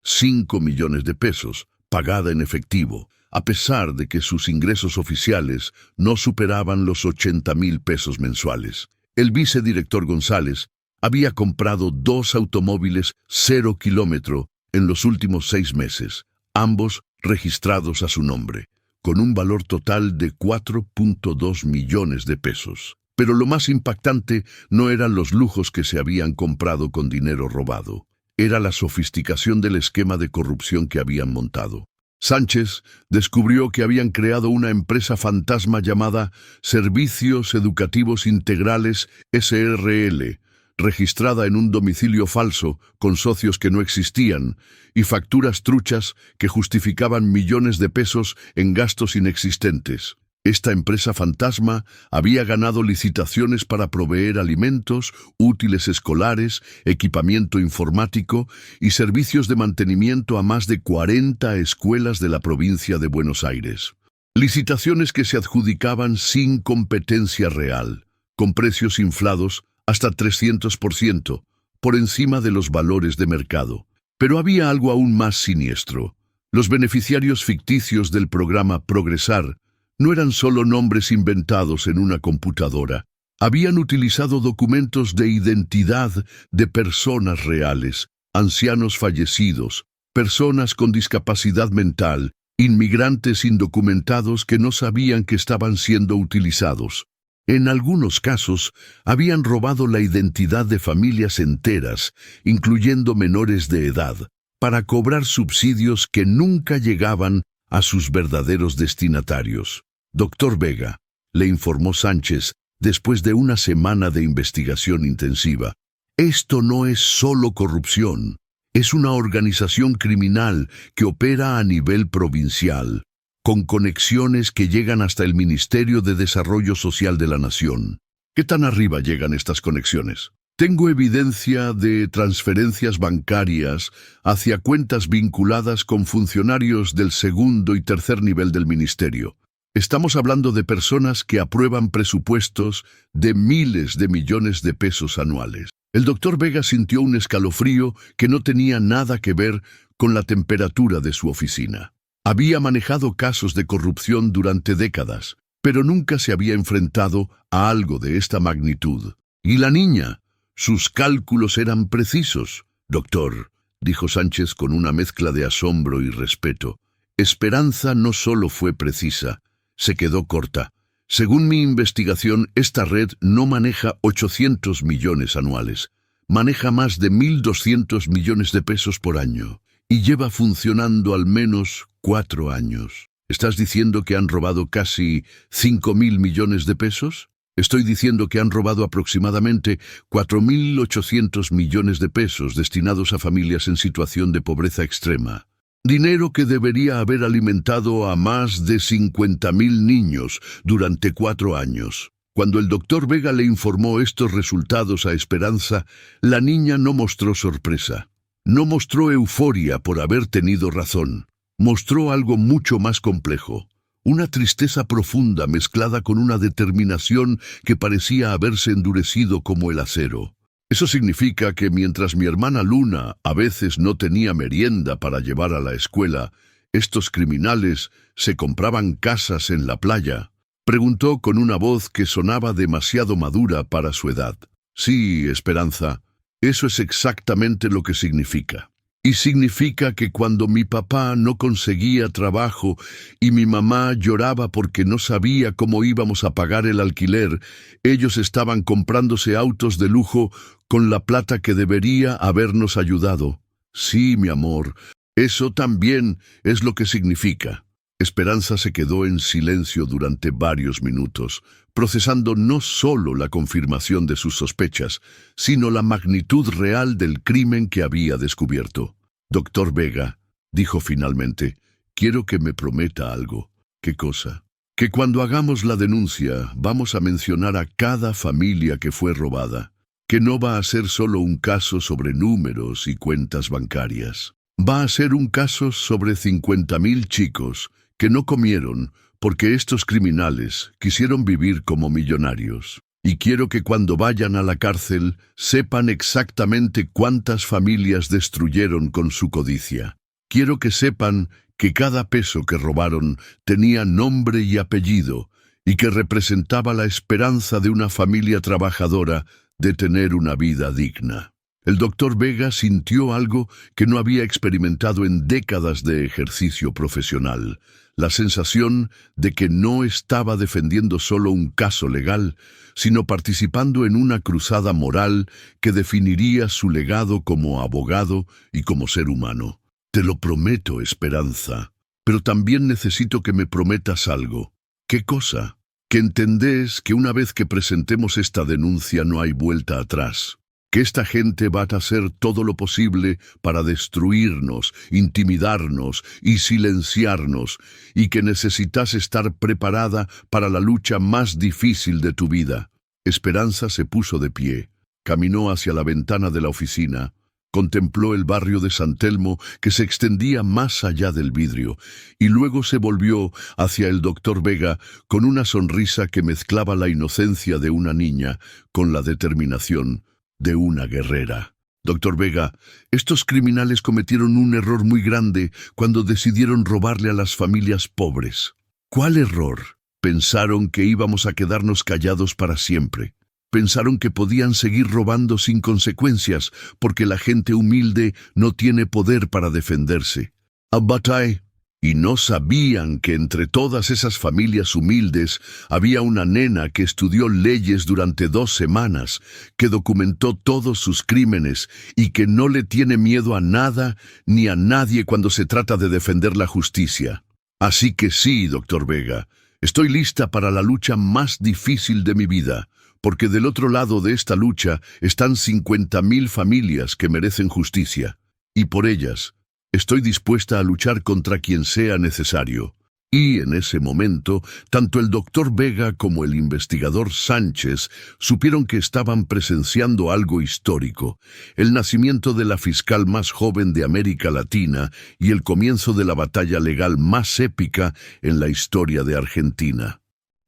A: 5 millones de pesos, pagada en efectivo, a pesar de que sus ingresos oficiales no superaban los 80,000 pesos mensuales. El vicedirector González había comprado 2 automóviles 0 kilómetro en los últimos 6 meses, ambos registrados a su nombre, con un valor total de 4.2 millones de pesos. Pero lo más impactante no eran los lujos que se habían comprado con dinero robado. era la sofisticación del esquema de corrupción que habían montado. Sánchez descubrió que habían creado una empresa fantasma llamada Servicios Educativos Integrales SRL, registrada en un domicilio falso con socios que no existían y facturas truchas que justificaban millones de pesos en gastos inexistentes. Esta empresa fantasma había ganado licitaciones para proveer alimentos, útiles escolares, equipamiento informático y servicios de mantenimiento a más de 40 escuelas de la provincia de Buenos Aires. Licitaciones que se adjudicaban sin competencia real, con precios inflados hasta 300%, por encima de los valores de mercado. Pero había algo aún más siniestro. Los beneficiarios ficticios del programa Progresar no eran solo nombres inventados en una computadora. Habían utilizado documentos de identidad de personas reales, ancianos fallecidos, personas con discapacidad mental, inmigrantes indocumentados que no sabían que estaban siendo utilizados. En algunos casos, habían robado la identidad de familias enteras, incluyendo menores de edad, para cobrar subsidios que nunca llegaban a sus verdaderos destinatarios. Doctor Vega, le informó Sánchez después de una semana de investigación intensiva, esto no es solo corrupción, es una organización criminal que opera a nivel provincial, con conexiones que llegan hasta el Ministerio de Desarrollo Social de la Nación. ¿Qué tan arriba llegan estas conexiones? Tengo evidencia de transferencias bancarias hacia cuentas vinculadas con funcionarios del segundo y tercer nivel del ministerio. Estamos hablando de personas que aprueban presupuestos de miles de millones de pesos anuales. El doctor Vega sintió un escalofrío que no tenía nada que ver con la temperatura de su oficina. Había manejado casos de corrupción durante décadas, pero nunca se había enfrentado a algo de esta magnitud. ¿Y la niña? Sus cálculos eran precisos. Doctor, dijo Sánchez con una mezcla de asombro y respeto, Esperanza no solo fue precisa, se quedó corta. Según mi investigación, esta red no maneja 800 millones anuales, maneja más de 1.200 millones de pesos por año y lleva funcionando al menos 4 años. ¿Estás diciendo que han robado casi 5.000 millones de pesos? Estoy diciendo que han robado aproximadamente 4.800 millones de pesos destinados a familias en situación de pobreza extrema. Dinero que debería haber alimentado a más de 50.000 niños durante 4 años. Cuando el doctor Vega le informó estos resultados a Esperanza, la niña no mostró sorpresa. No mostró euforia por haber tenido razón. Mostró algo mucho más complejo. Una tristeza profunda mezclada con una determinación que parecía haberse endurecido como el acero. Eso significa que mientras mi hermana Luna a veces no tenía merienda para llevar a la escuela, estos criminales se compraban casas en la playa. Preguntó con una voz que sonaba demasiado madura para su edad. Sí, Esperanza, eso es exactamente lo que significa. Y significa que cuando mi papá no conseguía trabajo y mi mamá lloraba porque no sabía cómo íbamos a pagar el alquiler, ellos estaban comprándose autos de lujo con la plata que debería habernos ayudado. Sí, mi amor, eso también es lo que significa. Esperanza se quedó en silencio durante varios minutos, procesando no solo la confirmación de sus sospechas, sino la magnitud real del crimen que había descubierto. Doctor Vega, dijo finalmente, quiero que me prometa algo. ¿Qué cosa? Que cuando hagamos la denuncia vamos a mencionar a cada familia que fue robada, que no va a ser solo un caso sobre números y cuentas bancarias. Va a ser un caso sobre 50.000 chicos que no comieron porque estos criminales quisieron vivir como millonarios. Y quiero que cuando vayan a la cárcel sepan exactamente cuántas familias destruyeron con su codicia. Quiero que sepan que cada peso que robaron tenía nombre y apellido y que representaba la esperanza de una familia trabajadora de tener una vida digna. El doctor Vega sintió algo que no había experimentado en décadas de ejercicio profesional, la sensación de que no estaba defendiendo solo un caso legal, sino participando en una cruzada moral que definiría su legado como abogado y como ser humano. Te lo prometo, Esperanza, pero también necesito que me prometas algo. ¿Qué cosa? Que entendés que una vez que presentemos esta denuncia no hay vuelta atrás. Que esta gente va a hacer todo lo posible para destruirnos, intimidarnos y silenciarnos, y que necesitas estar preparada para la lucha más difícil de tu vida. Esperanza se puso de pie, caminó hacia la ventana de la oficina, contempló el barrio de San Telmo que se extendía más allá del vidrio, y luego se volvió hacia el doctor Vega con una sonrisa que mezclaba la inocencia de una niña con la determinación de una guerrera. Doctor Vega, estos criminales cometieron un error muy grande cuando decidieron robarle a las familias pobres. ¿Cuál error? Pensaron que íbamos a quedarnos callados para siempre. Pensaron que podían seguir robando sin consecuencias porque la gente humilde no tiene poder para defenderse. Abatai. Y no sabían que entre todas esas familias humildes había una nena que estudió leyes durante 2 semanas, que documentó todos sus crímenes y que no le tiene miedo a nada ni a nadie cuando se trata de defender la justicia. Así que sí, doctor Vega, estoy lista para la lucha más difícil de mi vida, porque del otro lado de esta lucha están 50.000 familias que merecen justicia, y por ellas estoy dispuesta a luchar contra quien sea necesario. Y en ese momento, tanto el doctor Vega como el investigador Sánchez supieron que estaban presenciando algo histórico, el nacimiento de la fiscal más joven de América Latina y el comienzo de la batalla legal más épica en la historia de Argentina.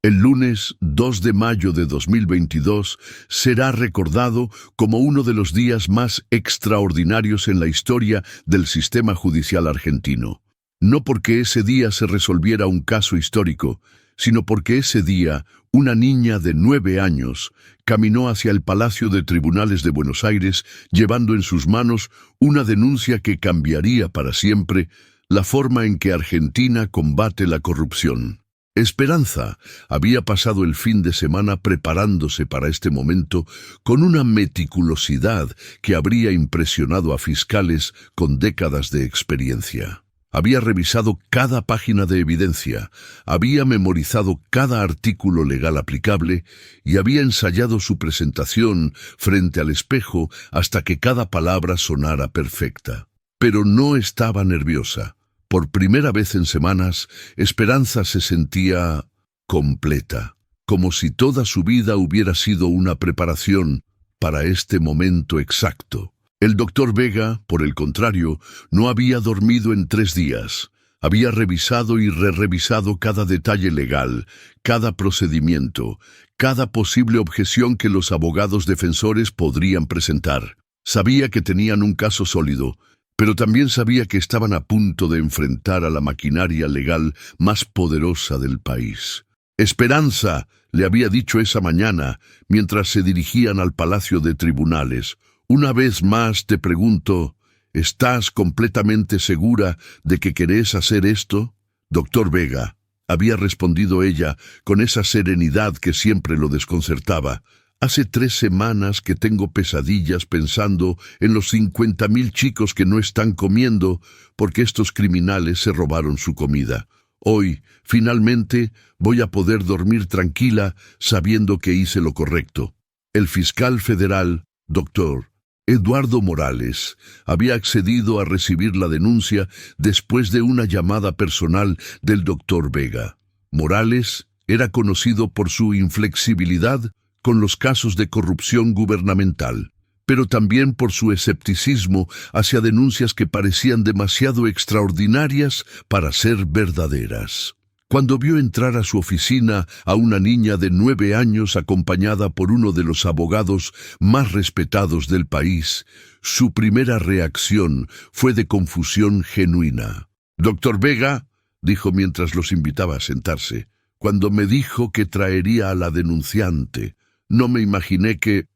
A: El lunes 2 de mayo de 2022 será recordado como uno de los días más extraordinarios en la historia del sistema judicial argentino. No porque ese día se resolviera un caso histórico, sino porque ese día una niña de 9 años caminó hacia el Palacio de Tribunales de Buenos Aires llevando en sus manos una denuncia que cambiaría para siempre la forma en que Argentina combate la corrupción. Esperanza había pasado el fin de semana preparándose para este momento con una meticulosidad que habría impresionado a fiscales con décadas de experiencia. Había revisado cada página de evidencia, había memorizado cada artículo legal aplicable y había ensayado su presentación frente al espejo hasta que cada palabra sonara perfecta. Pero no estaba nerviosa. Por primera vez en semanas, Esperanza se sentía completa, como si toda su vida hubiera sido una preparación para este momento exacto. El doctor Vega, por el contrario, no había dormido en 3 días. Había revisado y revisado cada detalle legal, cada procedimiento, cada posible objeción que los abogados defensores podrían presentar. Sabía que tenían un caso sólido, pero también sabía que estaban a punto de enfrentar a la maquinaria legal más poderosa del país. Esperanza, le había dicho esa mañana, mientras se dirigían al Palacio de Tribunales. Una vez más te pregunto, ¿estás completamente segura de que querés hacer esto? Doctor Vega, había respondido ella con esa serenidad que siempre lo desconcertaba. Hace 3 semanas que tengo pesadillas pensando en los 50.000 chicos que no están comiendo porque estos criminales se robaron su comida. Hoy, finalmente, voy a poder dormir tranquila sabiendo que hice lo correcto. El fiscal federal, doctor Eduardo Morales, había accedido a recibir la denuncia después de una llamada personal del doctor Vega. Morales era conocido por su inflexibilidad con los casos de corrupción gubernamental, pero también por su escepticismo hacia denuncias que parecían demasiado extraordinarias para ser verdaderas. Cuando vio entrar a su oficina a una niña de 9 años acompañada por uno de los abogados más respetados del país, su primera reacción fue de confusión genuina. «Doctor Vega», dijo mientras los invitaba a sentarse, «cuando me dijo que traería a la denunciante, no me imaginé que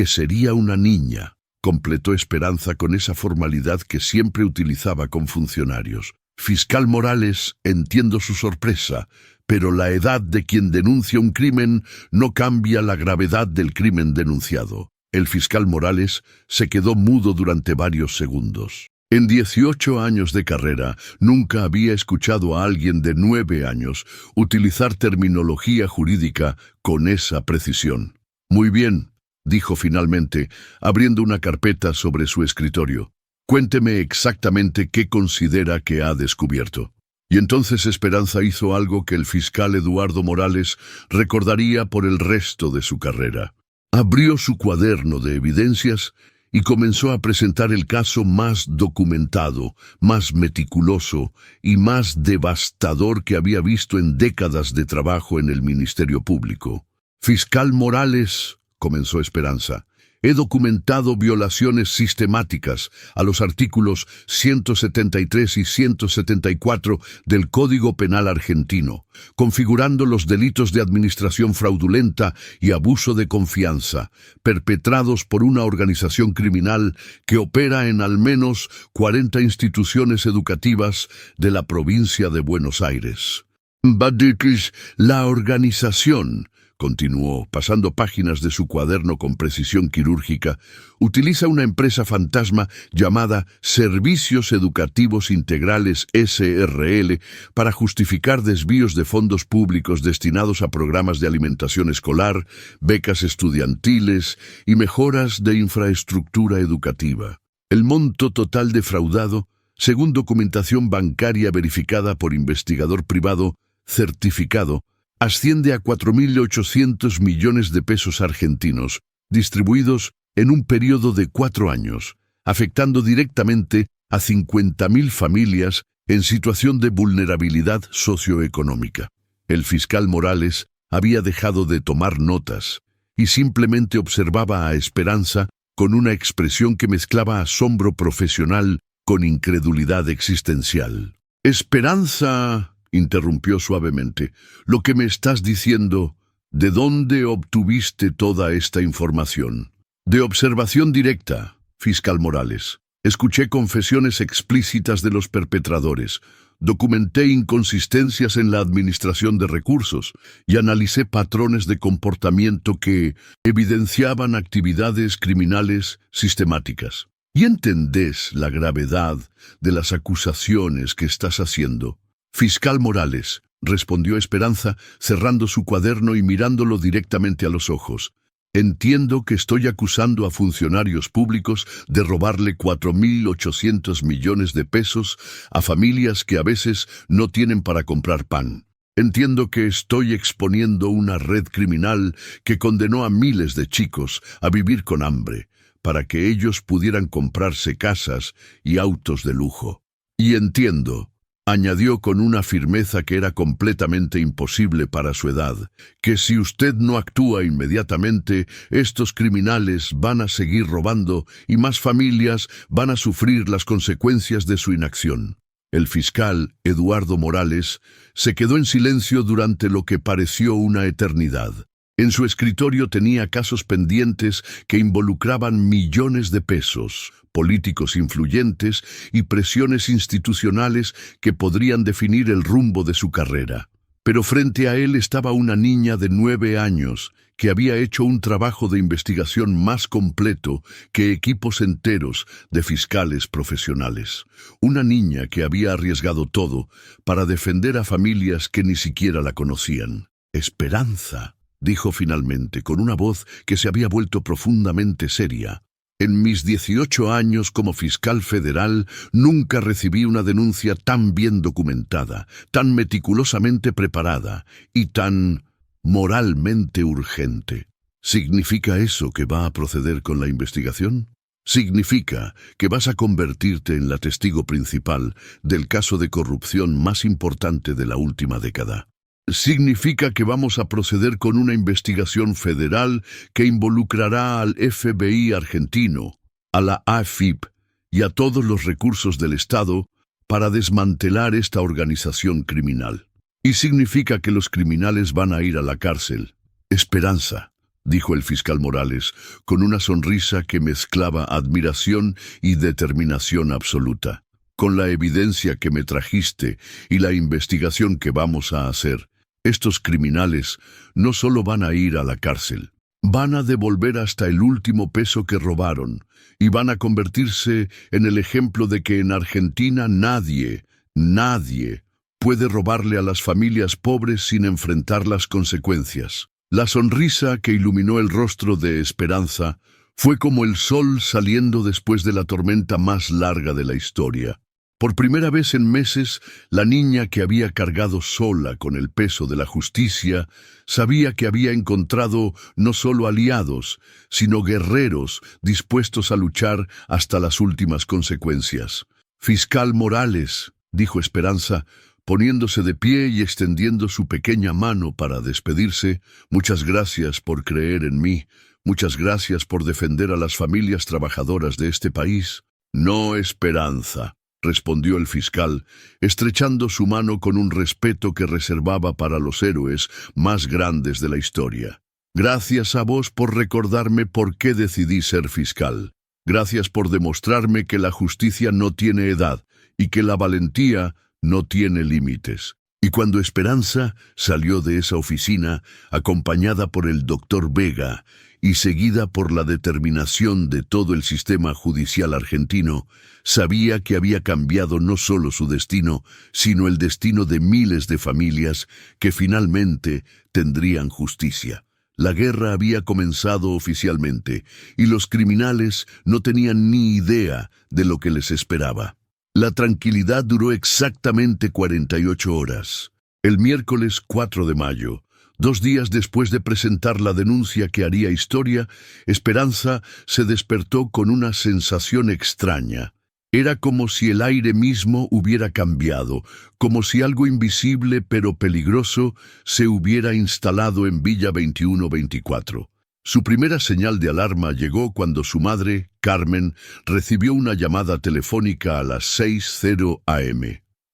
A: sería una niña». completó Esperanza con esa formalidad que siempre utilizaba con funcionarios. Fiscal Morales, entiendo su sorpresa, pero la edad de quien denuncia un crimen no cambia la gravedad del crimen denunciado. El fiscal Morales se quedó mudo durante varios segundos. En 18 años de carrera, nunca había escuchado a alguien de 9 años utilizar terminología jurídica con esa precisión. Muy bien, dijo finalmente, abriendo una carpeta sobre su escritorio. Cuénteme exactamente qué considera que ha descubierto. Y entonces Esperanza hizo algo que el fiscal Eduardo Morales recordaría por el resto de su carrera. Abrió su cuaderno de evidencias y comenzó a presentar el caso más documentado, más meticuloso y más devastador que había visto en décadas de trabajo en el Ministerio Público. Fiscal Morales, comenzó Esperanza, he documentado violaciones sistemáticas a los artículos 173 y 174 del Código Penal argentino, configurando los delitos de administración fraudulenta y abuso de confianza, perpetrados por una organización criminal que opera en al menos 40 instituciones educativas de la provincia de Buenos Aires. La organización, continuó, pasando páginas de su cuaderno con precisión quirúrgica, utiliza una empresa fantasma llamada Servicios Educativos Integrales SRL para justificar desvíos de fondos públicos destinados a programas de alimentación escolar, becas estudiantiles y mejoras de infraestructura educativa. El monto total defraudado, según documentación bancaria verificada por investigador privado certificado, asciende a 4.800 millones de pesos argentinos, distribuidos en un periodo de 4 años, afectando directamente a 50.000 familias en situación de vulnerabilidad socioeconómica. El fiscal Morales había dejado de tomar notas y simplemente observaba a Esperanza con una expresión que mezclaba asombro profesional con incredulidad existencial. Esperanza, interrumpió suavemente, lo que me estás diciendo, ¿de dónde obtuviste toda esta información? De observación directa, fiscal Morales. Escuché confesiones explícitas de los perpetradores, documenté inconsistencias en la administración de recursos y analicé patrones de comportamiento que evidenciaban actividades criminales sistemáticas. ¿Y entendés la gravedad de las acusaciones que estás haciendo? Fiscal Morales, respondió Esperanza, cerrando su cuaderno y mirándolo directamente a los ojos. Entiendo que estoy acusando a funcionarios públicos de robarle 4.800 millones de pesos a familias que a veces no tienen para comprar pan. Entiendo que estoy exponiendo una red criminal que condenó a miles de chicos a vivir con hambre, para que ellos pudieran comprarse casas y autos de lujo. Y entiendo, añadió con una firmeza que era completamente imposible para su edad, que si usted no actúa inmediatamente, estos criminales van a seguir robando y más familias van a sufrir las consecuencias de su inacción. El fiscal, Eduardo Morales, se quedó en silencio durante lo que pareció una eternidad. En su escritorio tenía casos pendientes que involucraban millones de pesos, políticos influyentes y presiones institucionales que podrían definir el rumbo de su carrera. Pero frente a él estaba una niña de 9 años que había hecho un trabajo de investigación más completo que equipos enteros de fiscales profesionales. Una niña que había arriesgado todo para defender a familias que ni siquiera la conocían. Esperanza, dijo finalmente, con una voz que se había vuelto profundamente seria. En mis 18 años como fiscal federal nunca recibí una denuncia tan bien documentada, tan meticulosamente preparada y tan moralmente urgente. ¿Significa eso que va a proceder con la investigación? ¿Significa que vas a convertirte en la testigo principal del caso de corrupción más importante de la última década? ¿Significa que vamos a proceder con una investigación federal que involucrará al FBI argentino, a la AFIP y a todos los recursos del Estado para desmantelar esta organización criminal? ¿Y significa que los criminales van a ir a la cárcel? Esperanza, dijo el fiscal Morales, con una sonrisa que mezclaba admiración y determinación absoluta. Con la evidencia que me trajiste y la investigación que vamos a hacer, estos criminales no solo van a ir a la cárcel, van a devolver hasta el último peso que robaron y van a convertirse en el ejemplo de que en Argentina nadie puede robarle a las familias pobres sin enfrentar las consecuencias. La sonrisa que iluminó el rostro de Esperanza fue como el sol saliendo después de la tormenta más larga de la historia. Por primera vez en meses, la niña que había cargado sola con el peso de la justicia sabía que había encontrado no solo aliados, sino guerreros dispuestos a luchar hasta las últimas consecuencias. «Fiscal Morales», dijo Esperanza, poniéndose de pie y extendiendo su pequeña mano para despedirse, «muchas gracias por creer en mí, muchas gracias por defender a las familias trabajadoras de este país». «No, Esperanza», respondió el fiscal, estrechando su mano con un respeto que reservaba para los héroes más grandes de la historia. «Gracias a vos por recordarme por qué decidí ser fiscal. Gracias por demostrarme que la justicia no tiene edad y que la valentía no tiene límites». Y cuando Esperanza salió de esa oficina, acompañada por el doctor Vega y seguida por la determinación de todo el sistema judicial argentino, sabía que había cambiado no solo su destino, sino el destino de miles de familias que finalmente tendrían justicia. La guerra había comenzado oficialmente y los criminales no tenían ni idea de lo que les esperaba. La tranquilidad duró exactamente 48 horas. El miércoles 4 de mayo, 2 días después de presentar la denuncia que haría historia, Esperanza se despertó con una sensación extraña. Era como si el aire mismo hubiera cambiado, como si algo invisible pero peligroso se hubiera instalado en Villa 2124. Su primera señal de alarma llegó cuando su madre, Carmen, recibió una llamada telefónica a las 6:00 am.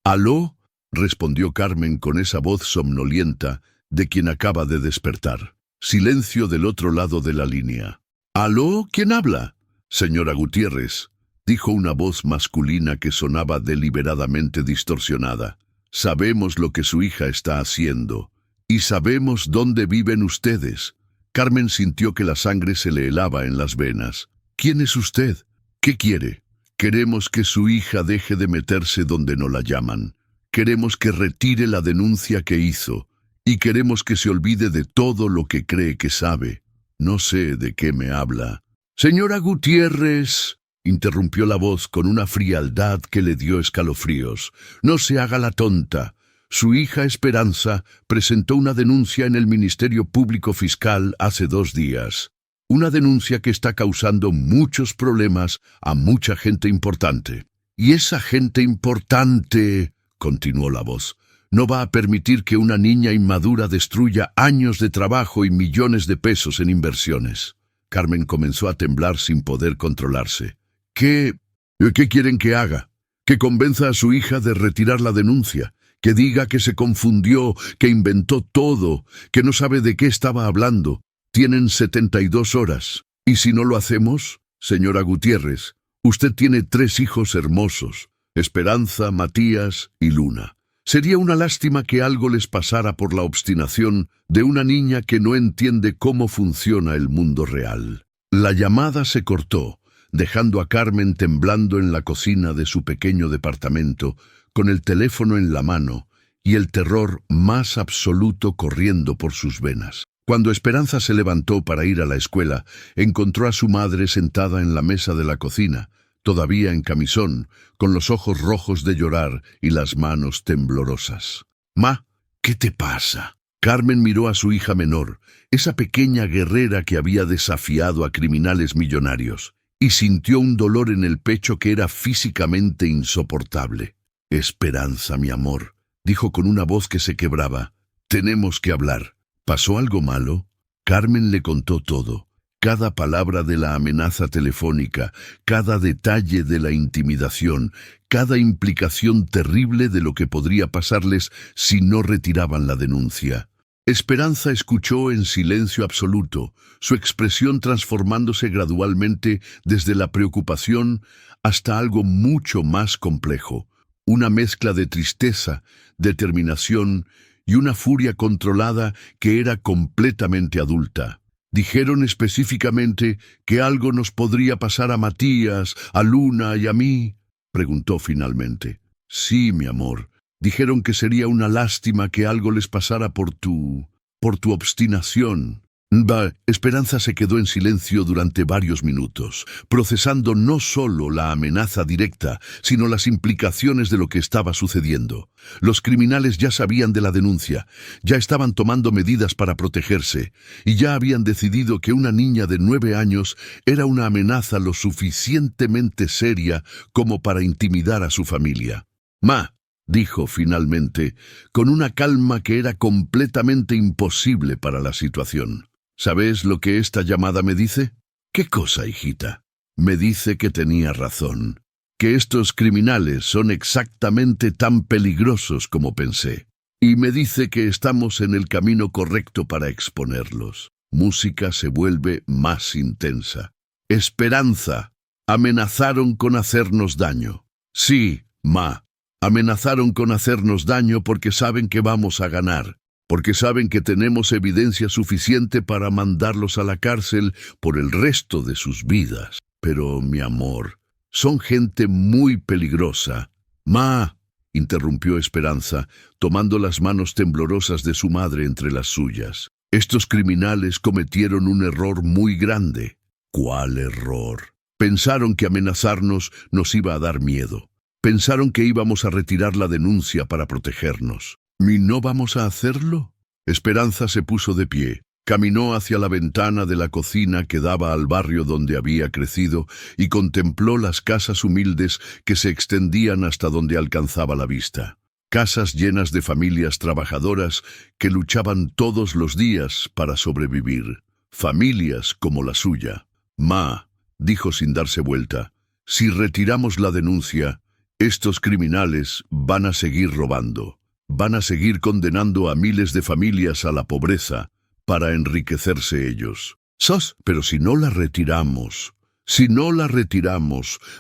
A: «¿Aló?», respondió Carmen con esa voz somnolienta de quien acaba de despertar. Silencio del otro lado de la línea. «¿Aló? ¿Quién habla?» «Señora Gutiérrez», dijo una voz masculina que sonaba deliberadamente distorsionada. «Sabemos lo que su hija está haciendo y sabemos dónde viven ustedes». Carmen sintió que la sangre se le helaba en las venas. «¿Quién es usted? ¿Qué quiere?» «Queremos que su hija deje de meterse donde no la llaman. Queremos que retire la denuncia que hizo. Y queremos que se olvide de todo lo que cree que sabe. No sé de qué me habla». «Señora Gutiérrez», interrumpió la voz con una frialdad que le dio escalofríos, «no se haga la tonta. Su hija Esperanza presentó una denuncia en el Ministerio Público Fiscal hace 2 días. Una denuncia que está causando muchos problemas a mucha gente importante. Y esa gente importante», continuó la voz, «no va a permitir que una niña inmadura destruya años de trabajo y millones de pesos en inversiones». Carmen comenzó a temblar sin poder controlarse. ¿Qué quieren que haga? ¿Que convenza a su hija de retirar la denuncia? ¿Que diga que se confundió, que inventó todo, que no sabe de qué estaba hablando? Tienen 72 horas. ¿Y si no lo hacemos? Señora Gutiérrez, usted tiene 3 hijos hermosos, Esperanza, Matías y Luna. Sería una lástima que algo les pasara por la obstinación de una niña que no entiende cómo funciona el mundo real». La llamada se cortó, dejando a Carmen temblando en la cocina de su pequeño departamento, con el teléfono en la mano y el terror más absoluto corriendo por sus venas. Cuando Esperanza se levantó para ir a la escuela, encontró a su madre sentada en la mesa de la cocina, todavía en camisón, con los ojos rojos de llorar y las manos temblorosas. «Ma, ¿qué te pasa?». Carmen miró a su hija menor, esa pequeña guerrera que había desafiado a criminales millonarios, y sintió un dolor en el pecho que era físicamente insoportable. «Esperanza, mi amor», dijo con una voz que se quebraba, «tenemos que hablar. ¿Pasó algo malo?». Carmen le contó todo. Cada palabra de la amenaza telefónica, cada detalle de la intimidación, cada implicación terrible de lo que podría pasarles si no retiraban la denuncia. Esperanza escuchó en silencio absoluto, su expresión transformándose gradualmente desde la preocupación hasta algo mucho más complejo, una mezcla de tristeza, determinación y una furia controlada que era completamente adulta. Dijeron específicamente que algo nos podría pasar a Matías, a Luna y a mí, preguntó finalmente. Sí, mi amor. Dijeron que sería una lástima que algo les pasara por tu obstinación. Esperanza se quedó en silencio durante varios minutos, procesando no solo la amenaza directa, sino las implicaciones de lo que estaba sucediendo. Los criminales ya sabían de la denuncia, ya estaban tomando medidas para protegerse, y ya habían decidido que una niña de 9 años era una amenaza lo suficientemente seria como para intimidar a su familia. «Ma», dijo finalmente, con una calma que era completamente imposible para la situación. ¿Sabes lo que esta llamada me dice? ¿Qué cosa, hijita? Me dice que tenía razón, que estos criminales son exactamente tan peligrosos como pensé. Y me dice que estamos en el camino correcto para exponerlos. Música se vuelve más intensa. Esperanza. Amenazaron con hacernos daño. Sí, ma. Amenazaron con hacernos daño porque saben que vamos a ganar, porque saben que tenemos evidencia suficiente para mandarlos a la cárcel por el resto de sus vidas. Pero, mi amor, son gente muy peligrosa. Ma, interrumpió Esperanza, tomando las manos temblorosas de su madre entre las suyas. Estos criminales cometieron un error muy grande. ¿Cuál error? Pensaron que amenazarnos nos iba a dar miedo. Pensaron que íbamos a retirar la denuncia para protegernos. ¿Y no vamos a hacerlo? Esperanza se puso de pie, caminó hacia la ventana de la cocina que daba al barrio donde había crecido y contempló las casas humildes que se extendían hasta donde alcanzaba la vista. Casas llenas de familias trabajadoras que luchaban todos los días para sobrevivir. Familias como la suya. Ma, dijo sin darse vuelta, si retiramos la denuncia, estos criminales van a seguir robando. Van a seguir condenando a miles de familias a la pobreza para enriquecerse ellos. Pero si no la retiramos,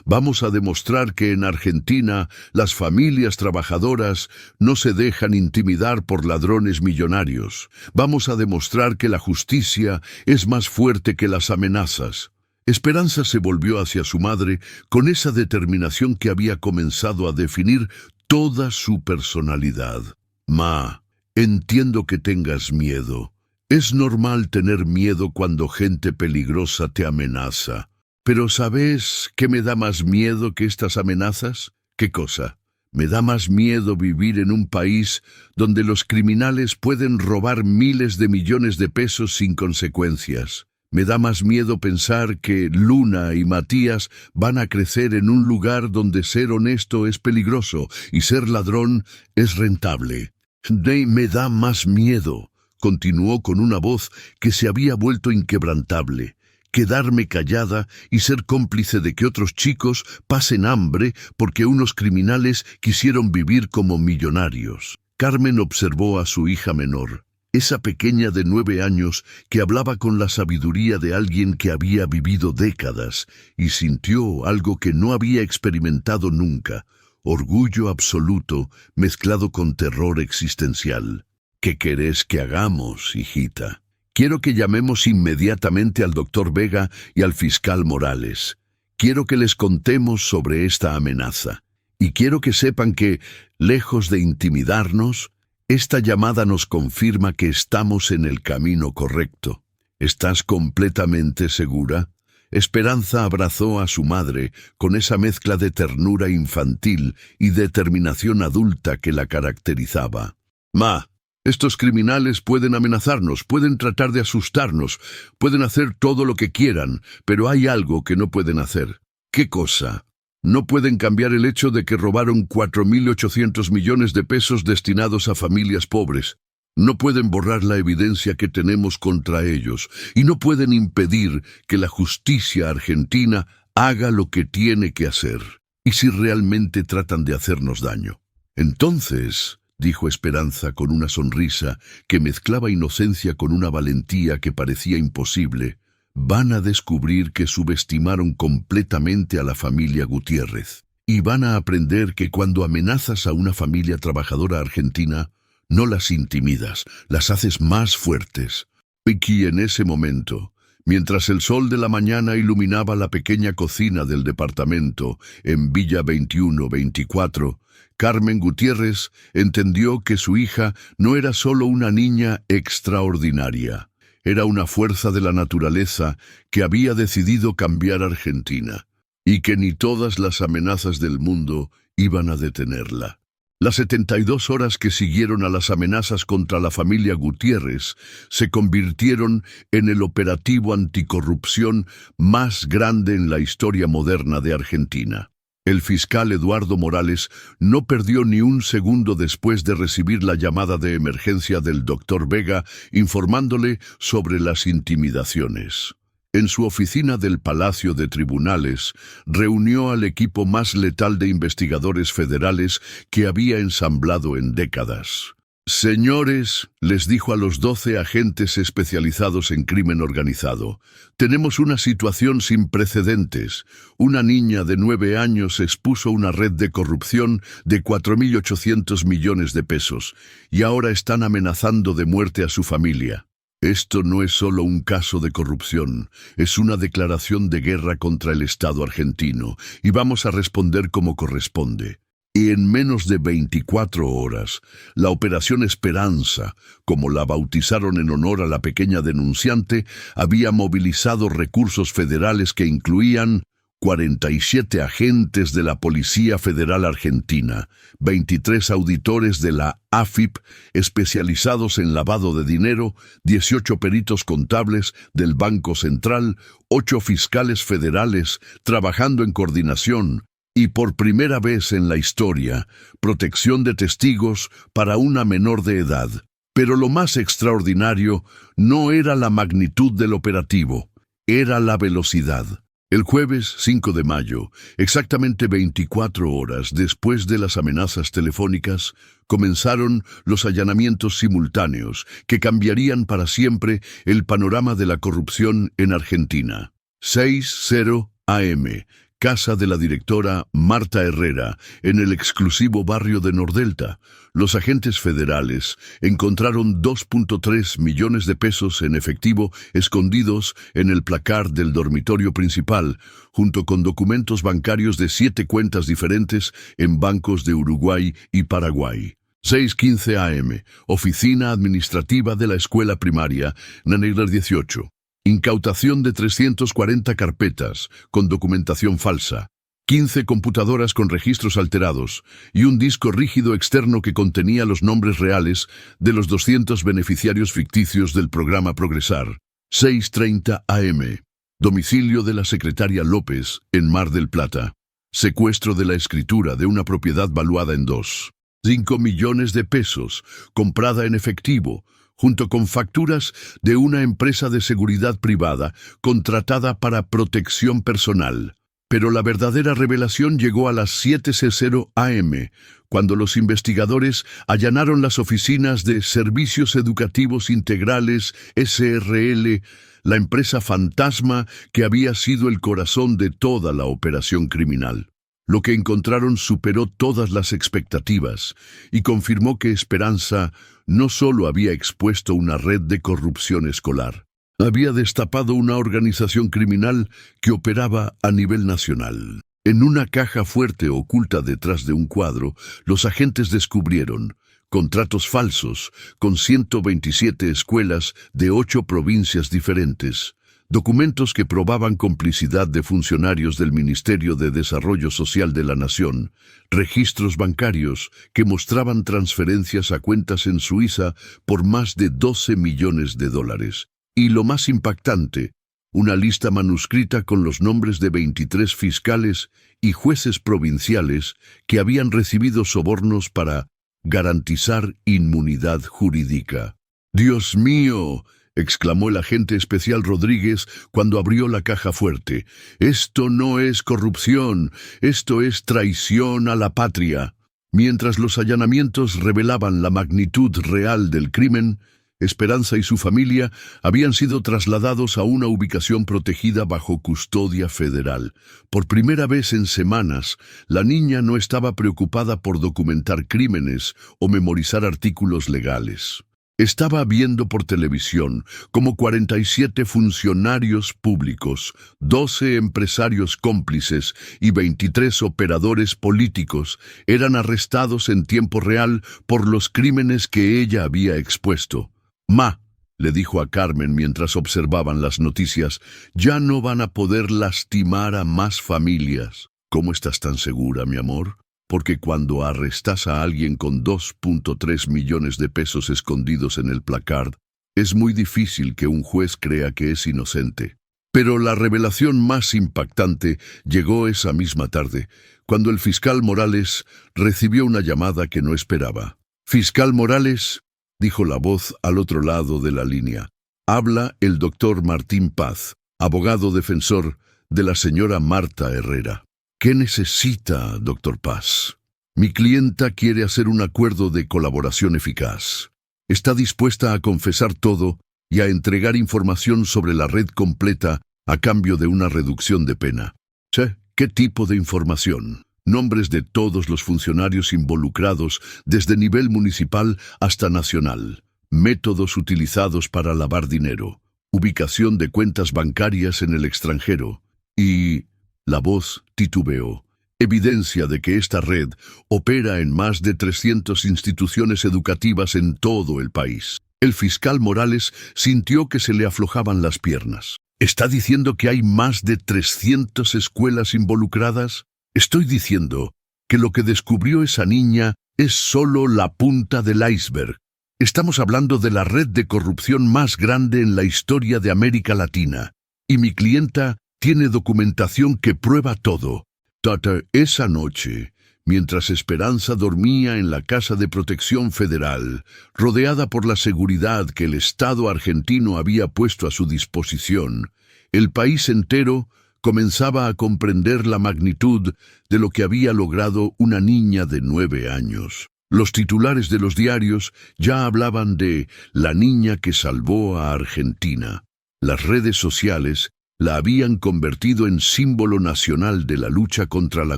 A: vamos a demostrar que en Argentina las familias trabajadoras no se dejan intimidar por ladrones millonarios. Vamos a demostrar que la justicia es más fuerte que las amenazas. Esperanza se volvió hacia su madre con esa determinación que había comenzado a definir toda su personalidad. Ma, entiendo que tengas miedo. Es normal tener miedo cuando gente peligrosa te amenaza. Pero ¿sabes qué me da más miedo que estas amenazas? ¿Qué cosa? Me da más miedo vivir en un país donde los criminales pueden robar miles de millones de pesos sin consecuencias. Me da más miedo pensar que Luna y Matías van a crecer en un lugar donde ser honesto es peligroso y ser ladrón es rentable. Me da más miedo, continuó con una voz que se había vuelto inquebrantable, quedarme callada y ser cómplice de que otros chicos pasen hambre porque unos criminales quisieron vivir como millonarios. Carmen observó a su hija menor. Esa pequeña de 9 años que hablaba con la sabiduría de alguien que había vivido décadas y sintió algo que no había experimentado nunca, orgullo absoluto mezclado con terror existencial. ¿Qué querés que hagamos, hijita? Quiero que llamemos inmediatamente al doctor Vega y al fiscal Morales. Quiero que les contemos sobre esta amenaza. Y quiero que sepan que, lejos de intimidarnos, esta llamada nos confirma que estamos en el camino correcto. ¿Estás completamente segura? Esperanza abrazó a su madre con esa mezcla de ternura infantil y determinación adulta que la caracterizaba. Ma, estos criminales pueden amenazarnos, pueden tratar de asustarnos, pueden hacer todo lo que quieran, pero hay algo que no pueden hacer. ¿Qué cosa? No pueden cambiar el hecho de que robaron 4.800 millones de pesos destinados a familias pobres. No pueden borrar la evidencia que tenemos contra ellos y no pueden impedir que la justicia argentina haga lo que tiene que hacer. ¿Y si realmente tratan de hacernos daño? Entonces, dijo Esperanza con una sonrisa que mezclaba inocencia con una valentía que parecía imposible, van a descubrir que subestimaron completamente a la familia Gutiérrez. Y van a aprender que cuando amenazas a una familia trabajadora argentina, no las intimidas, las haces más fuertes. Y en ese momento, mientras el sol de la mañana iluminaba la pequeña cocina del departamento en Villa 21-24, Carmen Gutiérrez entendió que su hija no era solo una niña extraordinaria, era una fuerza de la naturaleza que había decidido cambiar Argentina, y que ni todas las amenazas del mundo iban a detenerla. Las 72 horas que siguieron a las amenazas contra la familia Gutiérrez se convirtieron en el operativo anticorrupción más grande en la historia moderna de Argentina. El fiscal Eduardo Morales no perdió ni un segundo después de recibir la llamada de emergencia del doctor Vega informándole sobre las intimidaciones. En su oficina del Palacio de Tribunales, reunió al equipo más letal de investigadores federales que había ensamblado en décadas. «Señores», les dijo a los 12 agentes especializados en crimen organizado, «tenemos una situación sin precedentes. Una niña de 9 años expuso una red de corrupción de 4.800 millones de pesos, y ahora están amenazando de muerte a su familia. Esto no es solo un caso de corrupción, es una declaración de guerra contra el Estado argentino, y vamos a responder como corresponde». Y en menos de 24 horas, la Operación Esperanza, como la bautizaron en honor a la pequeña denunciante, había movilizado recursos federales que incluían 47 agentes de la Policía Federal Argentina, 23 auditores de la AFIP especializados en lavado de dinero, 18 peritos contables del Banco Central, 8 fiscales federales trabajando en coordinación, y por primera vez en la historia, protección de testigos para una menor de edad. Pero lo más extraordinario no era la magnitud del operativo, era la velocidad. El jueves 5 de mayo, exactamente 24 horas después de las amenazas telefónicas, comenzaron los allanamientos simultáneos que cambiarían para siempre el panorama de la corrupción en Argentina. 6:00 a.m., casa de la directora Marta Herrera, en el exclusivo barrio de Nordelta. Los agentes federales encontraron 2.3 millones de pesos en efectivo escondidos en el placar del dormitorio principal, junto con documentos bancarios de 7 cuentas diferentes en bancos de Uruguay y Paraguay. 6:15 a.m., oficina administrativa de la escuela primaria, Nanegler 18. Incautación de 340 carpetas con documentación falsa, 15 computadoras con registros alterados y un disco rígido externo que contenía los nombres reales de los 200 beneficiarios ficticios del programa Progresar. 6:30 a.m. Domicilio de la secretaria López, en Mar del Plata. Secuestro de la escritura de una propiedad valuada en 2,5 millones de pesos, comprada en efectivo, junto con facturas de una empresa de seguridad privada contratada para protección personal. Pero la verdadera revelación llegó a las 7:00 a.m., cuando los investigadores allanaron las oficinas de Servicios Educativos Integrales SRL, la empresa fantasma que había sido el corazón de toda la operación criminal. Lo que encontraron superó todas las expectativas y confirmó que Esperanza no solo había expuesto una red de corrupción escolar, había destapado una organización criminal que operaba a nivel nacional. En una caja fuerte oculta detrás de un cuadro, los agentes descubrieron contratos falsos con 127 escuelas de 8 provincias diferentes, documentos que probaban complicidad de funcionarios del Ministerio de Desarrollo Social de la Nación, registros bancarios que mostraban transferencias a cuentas en Suiza por más de 12 millones de dólares. Y lo más impactante, una lista manuscrita con los nombres de 23 fiscales y jueces provinciales que habían recibido sobornos para garantizar inmunidad jurídica. ¡Dios mío!, exclamó el agente especial Rodríguez cuando abrió la caja fuerte. «Esto no es corrupción, esto es traición a la patria». Mientras los allanamientos revelaban la magnitud real del crimen, Esperanza y su familia habían sido trasladados a una ubicación protegida bajo custodia federal. Por primera vez en semanas, la niña no estaba preocupada por documentar crímenes o memorizar artículos legales. Estaba viendo por televisión cómo 47 funcionarios públicos, 12 empresarios cómplices y 23 operadores políticos eran arrestados en tiempo real por los crímenes que ella había expuesto. «Ma», le dijo a Carmen mientras observaban las noticias, «ya no van a poder lastimar a más familias». «¿Cómo estás tan segura, mi amor? Porque cuando arrestas a alguien con 2.3 millones de pesos escondidos en el placard, es muy difícil que un juez crea que es inocente». Pero la revelación más impactante llegó esa misma tarde, cuando el fiscal Morales recibió una llamada que no esperaba. «Fiscal Morales», dijo la voz al otro lado de la línea. «Habla el doctor Martín Paz, abogado defensor de la señora Marta Herrera». «¿Qué necesita, doctor Paz?» «Mi clienta quiere hacer un acuerdo de colaboración eficaz. Está dispuesta a confesar todo y a entregar información sobre la red completa a cambio de una reducción de pena». «¿Sí? ¿Qué tipo de información?» «Nombres de todos los funcionarios involucrados, desde nivel municipal hasta nacional. Métodos utilizados para lavar dinero. Ubicación de cuentas bancarias en el extranjero. Y...» La voz titubeó. «Evidencia de que esta red opera en más de 300 instituciones educativas en todo el país». El fiscal Morales sintió que se le aflojaban las piernas. «¿Está diciendo que hay más de 300 escuelas involucradas? Estoy diciendo que lo que descubrió esa niña es solo la punta del iceberg. Estamos hablando de la red de corrupción más grande en la historia de América Latina. Y mi clienta tiene documentación que prueba todo». «Tata, esa noche, mientras Esperanza dormía en la Casa de Protección Federal, rodeada por la seguridad que el Estado argentino había puesto a su disposición, el país entero comenzaba a comprender la magnitud de lo que había logrado una niña de 9 años. Los titulares de los diarios ya hablaban de la niña que salvó a Argentina. Las redes sociales la habían convertido en símbolo nacional de la lucha contra la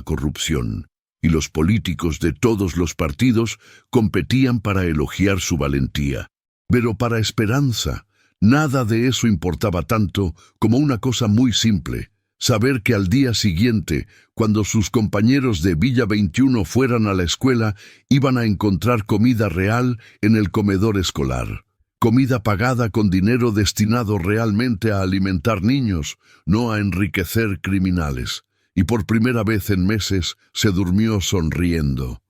A: corrupción, y los políticos de todos los partidos competían para elogiar su valentía. Pero para Esperanza, nada de eso importaba tanto como una cosa muy simple: saber que al día siguiente, cuando sus compañeros de Villa 21 fueran a la escuela, iban a encontrar comida real en el comedor escolar. Comida pagada con dinero destinado realmente a alimentar niños, no a enriquecer criminales. Y por primera vez en meses se durmió sonriendo.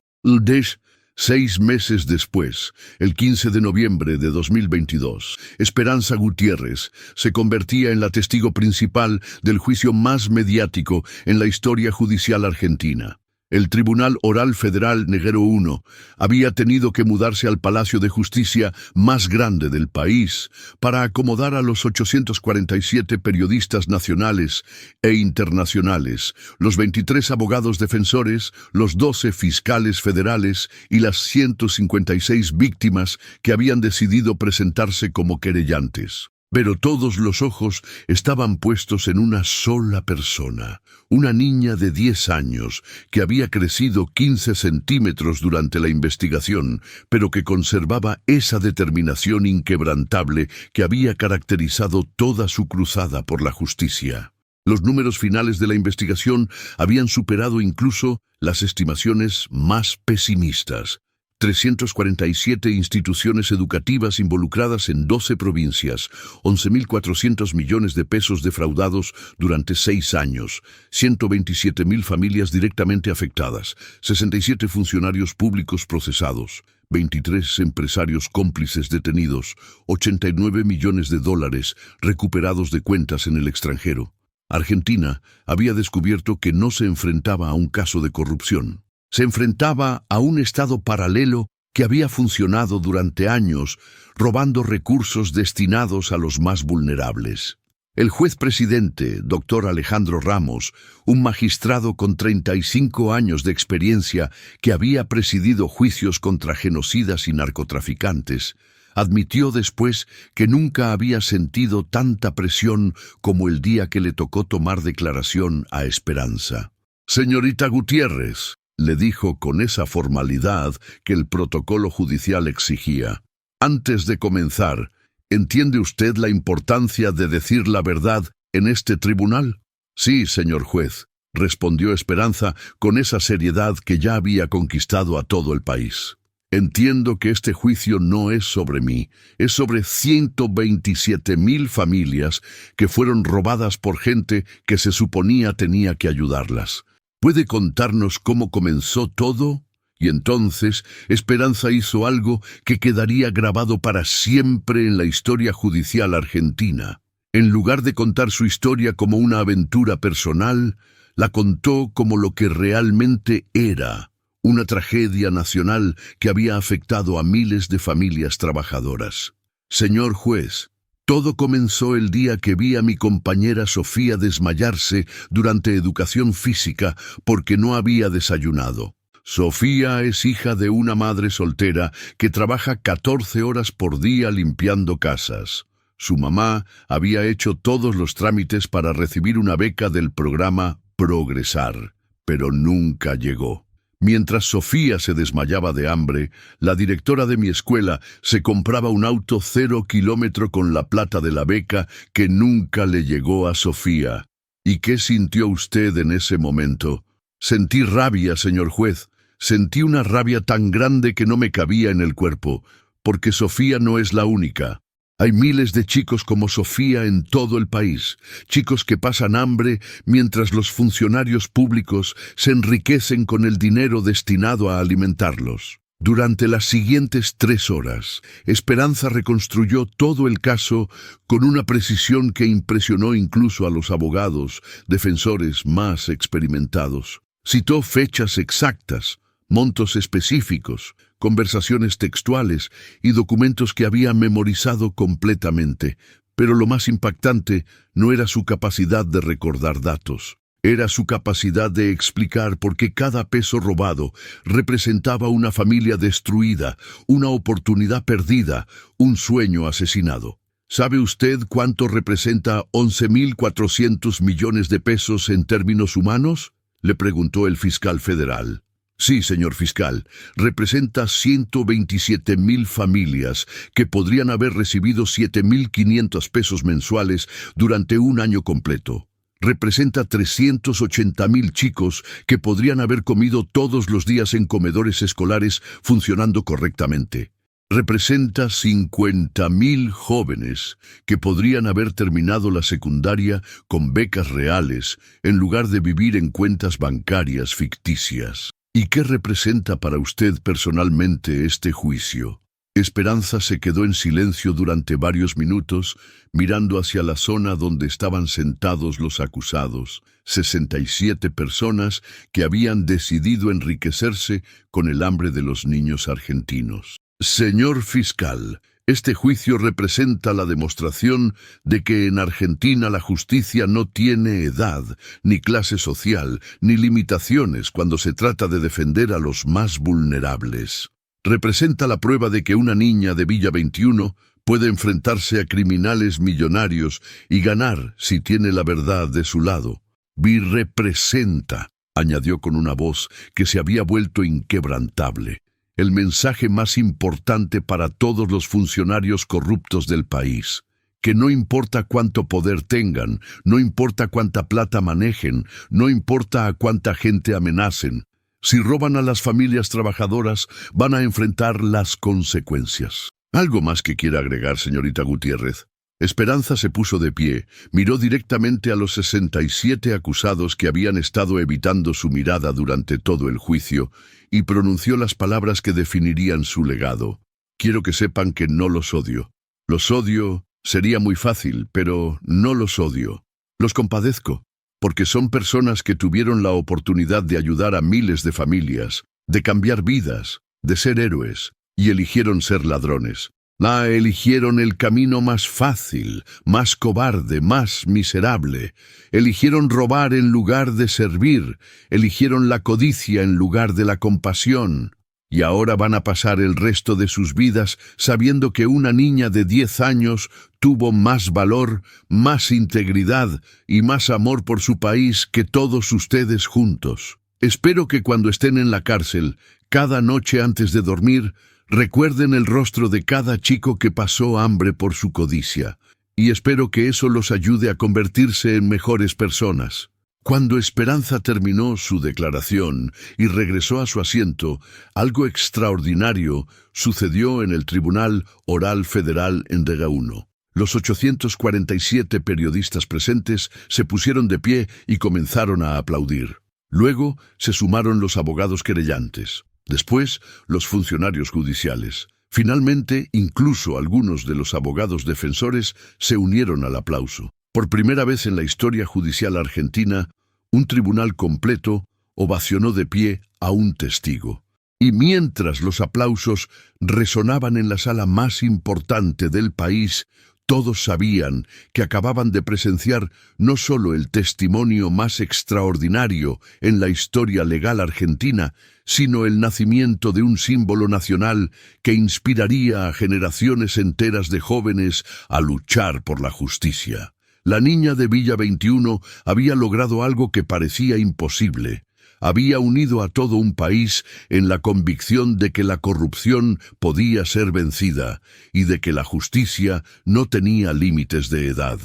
A: 6 meses después, el 15 de noviembre de 2022, Esperanza Gutiérrez se convertía en la testigo principal del juicio más mediático en la historia judicial argentina. El Tribunal Oral Federal Negrero I había tenido que mudarse al Palacio de Justicia más grande del país para acomodar a los 847 periodistas nacionales e internacionales, los 23 abogados defensores, los 12 fiscales federales y las 156 víctimas que habían decidido presentarse como querellantes. Pero todos los ojos estaban puestos en una sola persona, una niña de 10 años que había crecido 15 centímetros durante la investigación, pero que conservaba esa determinación inquebrantable que había caracterizado toda su cruzada por la justicia. Los números finales de la investigación habían superado incluso las estimaciones más pesimistas. 347 instituciones educativas involucradas en 12 provincias, 11.400 millones de pesos defraudados durante 6 años, 127.000 familias directamente afectadas, 67 funcionarios públicos procesados, 23 empresarios cómplices detenidos, 89 millones de dólares recuperados de cuentas en el extranjero. Argentina había descubierto que no se enfrentaba a un caso de corrupción. Se enfrentaba a un Estado paralelo que había funcionado durante años, robando recursos destinados a los más vulnerables. El juez presidente, doctor Alejandro Ramos, un magistrado con 35 años de experiencia que había presidido juicios contra genocidas y narcotraficantes, admitió después que nunca había sentido tanta presión como el día que le tocó tomar declaración a Esperanza. «Señorita Gutiérrez», le dijo con esa formalidad que el protocolo judicial exigía, «antes de comenzar, ¿entiende usted la importancia de decir la verdad en este tribunal?» «Sí, señor juez», respondió Esperanza con esa seriedad que ya había conquistado a todo el país. «Entiendo que este juicio no es sobre mí, es sobre 127,000 familias que fueron robadas por gente que se suponía tenía que ayudarlas. ¿Puede contarnos cómo comenzó todo?» Y entonces Esperanza hizo algo que quedaría grabado para siempre en la historia judicial argentina. En lugar de contar su historia como una aventura personal, la contó como lo que realmente era: una tragedia nacional que había afectado a miles de familias trabajadoras. «Señor juez, todo comenzó el día que vi a mi compañera Sofía desmayarse durante educación física porque no había desayunado. Sofía es hija de una madre soltera que trabaja 14 horas por día limpiando casas. Su mamá había hecho todos los trámites para recibir una beca del programa Progresar, pero nunca llegó. Mientras Sofía se desmayaba de hambre, la directora de mi escuela se compraba un auto 0 kilómetro con la plata de la beca que nunca le llegó a Sofía. ¿Y qué sintió usted en ese momento?» «Sentí rabia, señor juez. Sentí una rabia tan grande que no me cabía en el cuerpo, porque Sofía no es la única. Hay miles de chicos como Sofía en todo el país, chicos que pasan hambre mientras los funcionarios públicos se enriquecen con el dinero destinado a alimentarlos». Durante las siguientes 3 horas, Esperanza reconstruyó todo el caso con una precisión que impresionó incluso a los abogados, defensores más experimentados. Citó fechas exactas, montos específicos, conversaciones textuales y documentos que había memorizado completamente, pero lo más impactante no era su capacidad de recordar datos. Era su capacidad de explicar por qué cada peso robado representaba una familia destruida, una oportunidad perdida, un sueño asesinado. ¿Sabe usted cuánto representa 11.400 millones de pesos en términos humanos?, le preguntó el fiscal federal. «Sí, señor fiscal, representa 127,000 familias que podrían haber recibido 7.500 pesos mensuales durante un año completo. Representa 380,000 chicos que podrían haber comido todos los días en comedores escolares funcionando correctamente. Representa 50,000 jóvenes que podrían haber terminado la secundaria con becas reales en lugar de vivir en cuentas bancarias ficticias. ¿Y qué representa para usted personalmente este juicio?» Esperanza se quedó en silencio durante varios minutos, mirando hacia la zona donde estaban sentados los acusados, 67 personas que habían decidido enriquecerse con el hambre de los niños argentinos. «Señor fiscal, este juicio representa la demostración de que en Argentina la justicia no tiene edad, ni clase social, ni limitaciones cuando se trata de defender a los más vulnerables. Representa la prueba de que una niña de Villa 21 puede enfrentarse a criminales millonarios y ganar si tiene la verdad de su lado. Representa», añadió con una voz que se había vuelto inquebrantable, «el mensaje más importante para todos los funcionarios corruptos del país, que no importa cuánto poder tengan, no importa cuánta plata manejen, no importa a cuánta gente amenacen, si roban a las familias trabajadoras, van a enfrentar las consecuencias». «¿Algo más que quiera agregar, señorita Gutiérrez?» Esperanza se puso de pie, miró directamente a los 67 acusados que habían estado evitando su mirada durante todo el juicio y pronunció las palabras que definirían su legado. «Quiero que sepan que no los odio. Los odio sería muy fácil, pero no los odio. Los compadezco, porque son personas que tuvieron la oportunidad de ayudar a miles de familias, de cambiar vidas, de ser héroes, y eligieron ser ladrones. Eligieron el camino más fácil, más cobarde, más miserable. Eligieron robar en lugar de servir. Eligieron la codicia en lugar de la compasión. Y ahora van a pasar el resto de sus vidas sabiendo que una niña de 10 años tuvo más valor, más integridad y más amor por su país que todos ustedes juntos. Espero que cuando estén en la cárcel, cada noche antes de dormir, recuerden el rostro de cada chico que pasó hambre por su codicia, y espero que eso los ayude a convertirse en mejores personas. Cuando Esperanza terminó su declaración y regresó a su asiento, algo extraordinario sucedió en el Tribunal Oral Federal en Dega-1. Los 847 periodistas presentes se pusieron de pie y comenzaron a aplaudir. Luego se sumaron los abogados querellantes. Después, los funcionarios judiciales. Finalmente, incluso algunos de los abogados defensores se unieron al aplauso. Por primera vez en la historia judicial argentina, un tribunal completo ovacionó de pie a un testigo. Y mientras los aplausos resonaban en la sala más importante del país, todos sabían que acababan de presenciar no solo el testimonio más extraordinario en la historia legal argentina, sino el nacimiento de un símbolo nacional que inspiraría a generaciones enteras de jóvenes a luchar por la justicia. La niña de Villa 21 había logrado algo que parecía imposible. Había unido a todo un país en la convicción de que la corrupción podía ser vencida y de que la justicia no tenía límites de edad.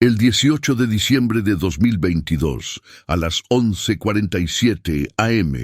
A: El 18 de diciembre de 2022, a las 11:47 am,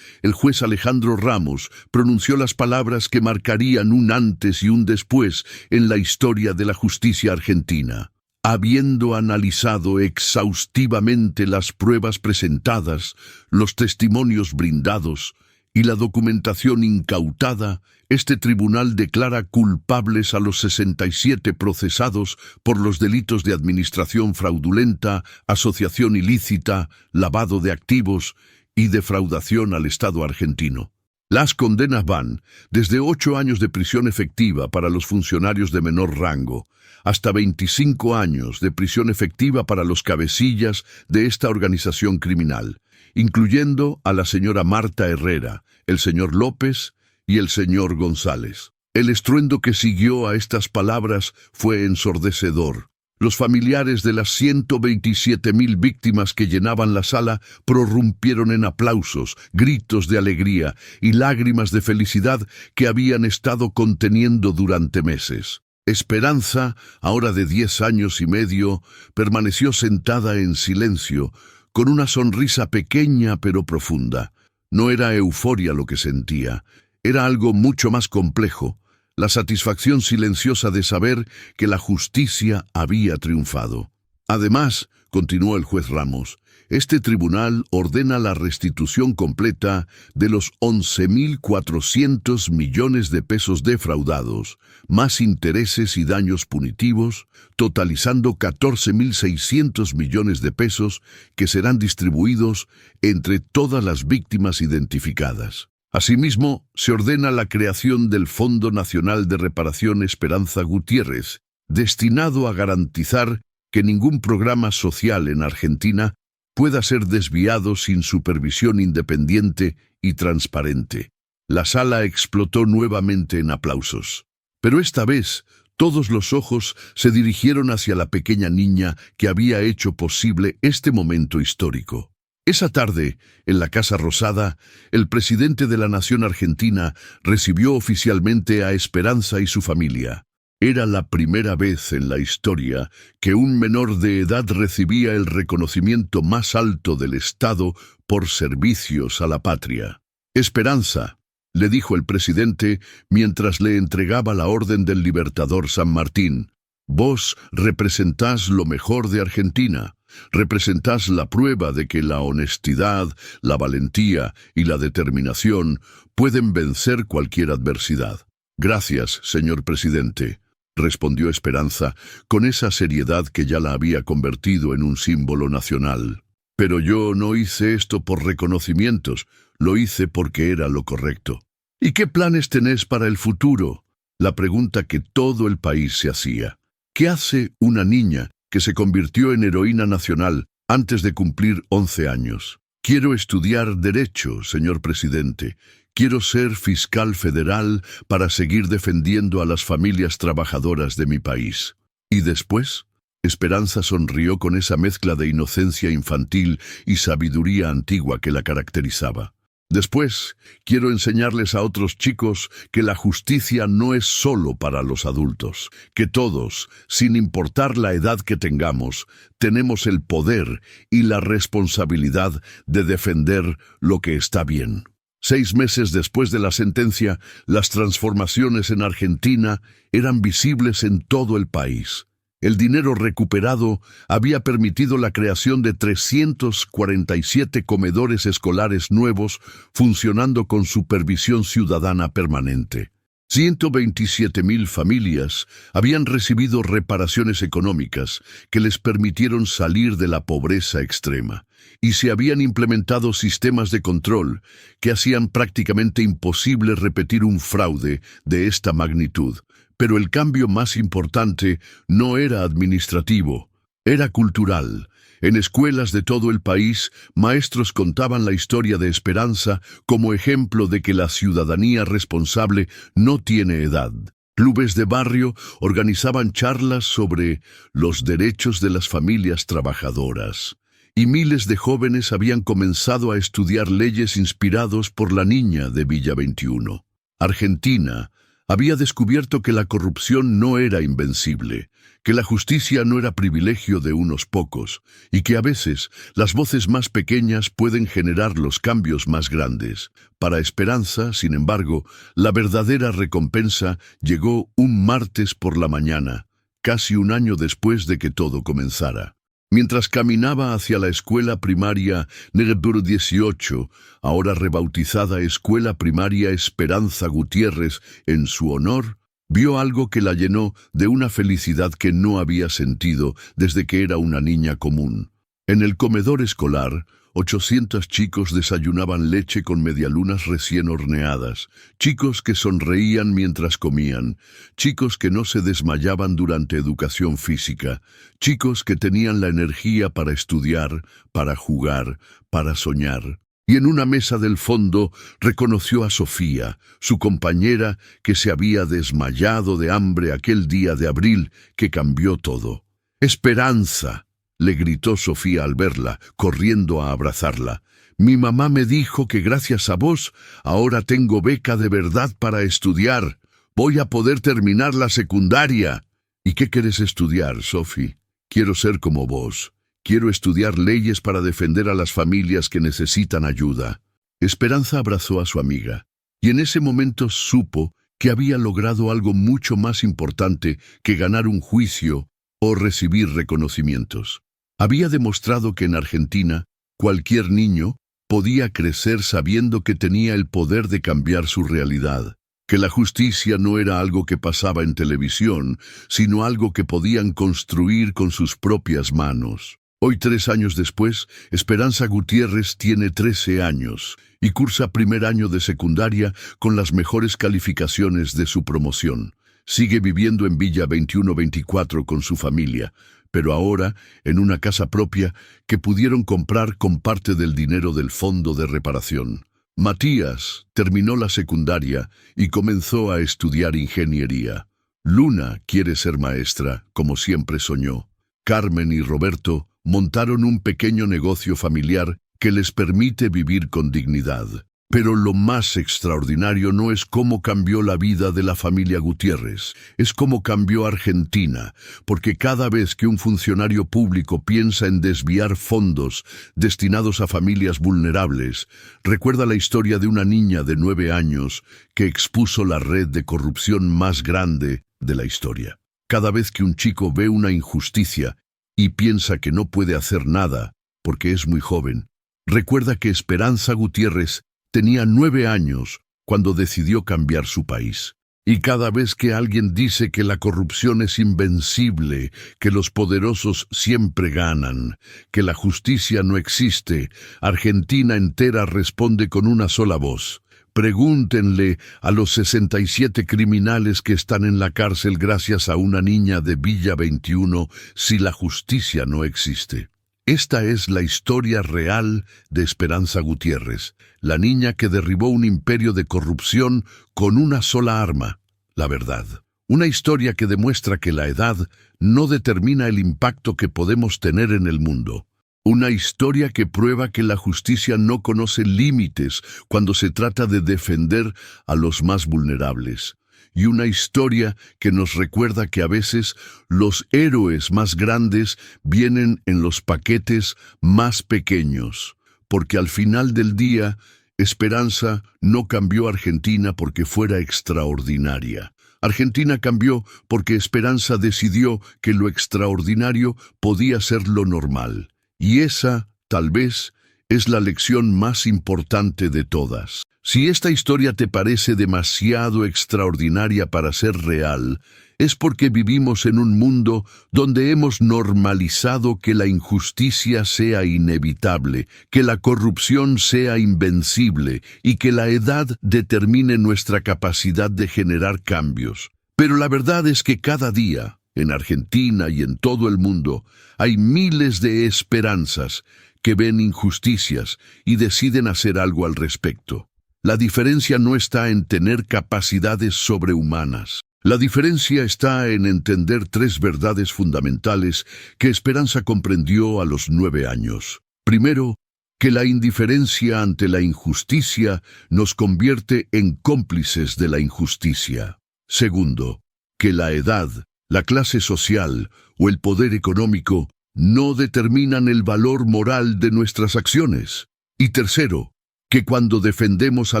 A: el juez Alejandro Ramos pronunció las palabras que marcarían un antes y un después en la historia de la justicia argentina. Habiendo analizado exhaustivamente las pruebas presentadas, los testimonios brindados y la documentación incautada, este tribunal declara culpables a los 67 procesados por los delitos de administración fraudulenta, asociación ilícita, lavado de activos y defraudación al Estado argentino. Las condenas van desde 8 años de prisión efectiva para los funcionarios de menor rango, hasta 25 años de prisión efectiva para los cabecillas de esta organización criminal, incluyendo a la señora Marta Herrera, el señor López y el señor González. El estruendo que siguió a estas palabras fue ensordecedor. Los familiares de las 127.000 víctimas que llenaban la sala prorrumpieron en aplausos, gritos de alegría y lágrimas de felicidad que habían estado conteniendo durante meses. Esperanza, ahora de 10 años y medio, permaneció sentada en silencio, con una sonrisa pequeña pero profunda. No era euforia lo que sentía, era algo mucho más complejo, la satisfacción silenciosa de saber que la justicia había triunfado. Además, continuó el juez Ramos, este tribunal ordena la restitución completa de los 11.400 millones de pesos defraudados, más intereses y daños punitivos, totalizando 14.600 millones de pesos que serán distribuidos entre todas las víctimas identificadas. Asimismo, se ordena la creación del Fondo Nacional de Reparación Esperanza Gutiérrez, destinado a garantizar que ningún programa social en Argentina pueda ser desviado sin supervisión independiente y transparente. La sala explotó nuevamente en aplausos. Pero esta vez, todos los ojos se dirigieron hacia la pequeña niña que había hecho posible este momento histórico. Esa tarde, en la Casa Rosada, el presidente de la nación argentina recibió oficialmente a Esperanza y su familia. Era la primera vez en la historia que un menor de edad recibía el reconocimiento más alto del Estado por servicios a la patria. Esperanza, le dijo el presidente mientras le entregaba la Orden del Libertador San Martín, vos representás lo mejor de Argentina. Representás la prueba de que la honestidad, la valentía y la determinación pueden vencer cualquier adversidad. Gracias, señor presidente, respondió Esperanza con esa seriedad que ya la había convertido en un símbolo nacional. Pero yo no hice esto por reconocimientos, lo hice porque era lo correcto. ¿Y qué planes tenés para el futuro? la pregunta que todo el país se hacía. ¿Qué hace una niña que se convirtió en heroína nacional antes de cumplir 11 años? Quiero estudiar Derecho, señor presidente. Quiero ser fiscal federal para seguir defendiendo a las familias trabajadoras de mi país. ¿Y después? Esperanza sonrió con esa mezcla de inocencia infantil y sabiduría antigua que la caracterizaba. Después, quiero enseñarles a otros chicos que la justicia no es solo para los adultos, que todos, sin importar la edad que tengamos, tenemos el poder y la responsabilidad de defender lo que está bien. 6 meses después de la sentencia, las transformaciones en Argentina eran visibles en todo el país. El dinero recuperado había permitido la creación de 347 comedores escolares nuevos funcionando con supervisión ciudadana permanente. 127.000 familias habían recibido reparaciones económicas que les permitieron salir de la pobreza extrema, y se habían implementado sistemas de control que hacían prácticamente imposible repetir un fraude de esta magnitud. Pero el cambio más importante no era administrativo, era cultural. En escuelas de todo el país, maestros contaban la historia de Esperanza como ejemplo de que la ciudadanía responsable no tiene edad. Clubes de barrio organizaban charlas sobre los derechos de las familias trabajadoras. Y miles de jóvenes habían comenzado a estudiar leyes inspirados por la niña de Villa 21. Argentina había descubierto que la corrupción no era invencible, que la justicia no era privilegio de unos pocos, y que a veces las voces más pequeñas pueden generar los cambios más grandes. Para Esperanza, sin embargo, la verdadera recompensa llegó un martes por la mañana, casi un año después de que todo comenzara. Mientras caminaba hacia la escuela primaria Negbur 18, ahora rebautizada Escuela Primaria Esperanza Gutiérrez en su honor, vio algo que la llenó de una felicidad que no había sentido desde que era una niña común. En el comedor escolar, 800 chicos desayunaban leche con medialunas recién horneadas, chicos que sonreían mientras comían, chicos que no se desmayaban durante educación física, chicos que tenían la energía para estudiar, para jugar, para soñar. Y en una mesa del fondo reconoció a Sofía, su compañera que se había desmayado de hambre aquel día de abril que cambió todo. «¡Esperanza!», le gritó Sofía al verla, corriendo a abrazarla. «Mi mamá me dijo que gracias a vos ahora tengo beca de verdad para estudiar. Voy a poder terminar la secundaria». «¿Y qué quieres estudiar, Sofi?» «Quiero ser como vos. Quiero estudiar leyes para defender a las familias que necesitan ayuda». Esperanza abrazó a su amiga, y en ese momento supo que había logrado algo mucho más importante que ganar un juicio o recibir reconocimientos. Había demostrado que en Argentina cualquier niño podía crecer sabiendo que tenía el poder de cambiar su realidad, que la justicia no era algo que pasaba en televisión, sino algo que podían construir con sus propias manos. Hoy, 3 años después, Esperanza Gutiérrez tiene 13 años y cursa primer año de secundaria con las mejores calificaciones de su promoción. Sigue viviendo en Villa 21-24 con su familia, pero ahora en una casa propia que pudieron comprar con parte del dinero del fondo de reparación. Matías terminó la secundaria y comenzó a estudiar ingeniería. Luna quiere ser maestra, como siempre soñó. Carmen y Roberto montaron un pequeño negocio familiar que les permite vivir con dignidad. Pero lo más extraordinario no es cómo cambió la vida de la familia Gutiérrez, es cómo cambió Argentina, porque cada vez que un funcionario público piensa en desviar fondos destinados a familias vulnerables, recuerda la historia de una niña de 9 años que expuso la red de corrupción más grande de la historia. Cada vez que un chico ve una injusticia y piensa que no puede hacer nada porque es muy joven, recuerda que Esperanza Gutiérrez tenía 9 años cuando decidió cambiar su país. Y cada vez que alguien dice que la corrupción es invencible, que los poderosos siempre ganan, que la justicia no existe, Argentina entera responde con una sola voz: Pregúntenle a los 67 criminales que están en la cárcel gracias a una niña de Villa 21 si la justicia no existe. Esta es la historia real de Esperanza Gutiérrez, la niña que derribó un imperio de corrupción con una sola arma, la verdad. Una historia que demuestra que la edad no determina el impacto que podemos tener en el mundo. Una historia que prueba que la justicia no conoce límites cuando se trata de defender a los más vulnerables. Y una historia que nos recuerda que a veces los héroes más grandes vienen en los paquetes más pequeños. Porque al final del día, Esperanza no cambió a Argentina porque fuera extraordinaria. Argentina cambió porque Esperanza decidió que lo extraordinario podía ser lo normal. Y esa, tal vez, es la lección más importante de todas. Si esta historia te parece demasiado extraordinaria para ser real, es porque vivimos en un mundo donde hemos normalizado que la injusticia sea inevitable, que la corrupción sea invencible y que la edad determine nuestra capacidad de generar cambios. Pero la verdad es que cada día, en Argentina y en todo el mundo, hay miles de esperanzas que ven injusticias y deciden hacer algo al respecto. La diferencia no está en tener capacidades sobrehumanas. La diferencia está en entender 3 verdades fundamentales que Esperanza comprendió a los 9 años. Primero, que la indiferencia ante la injusticia nos convierte en cómplices de la injusticia. Segundo, que la edad, la clase social o el poder económico no determinan el valor moral de nuestras acciones. Y tercero, que cuando defendemos a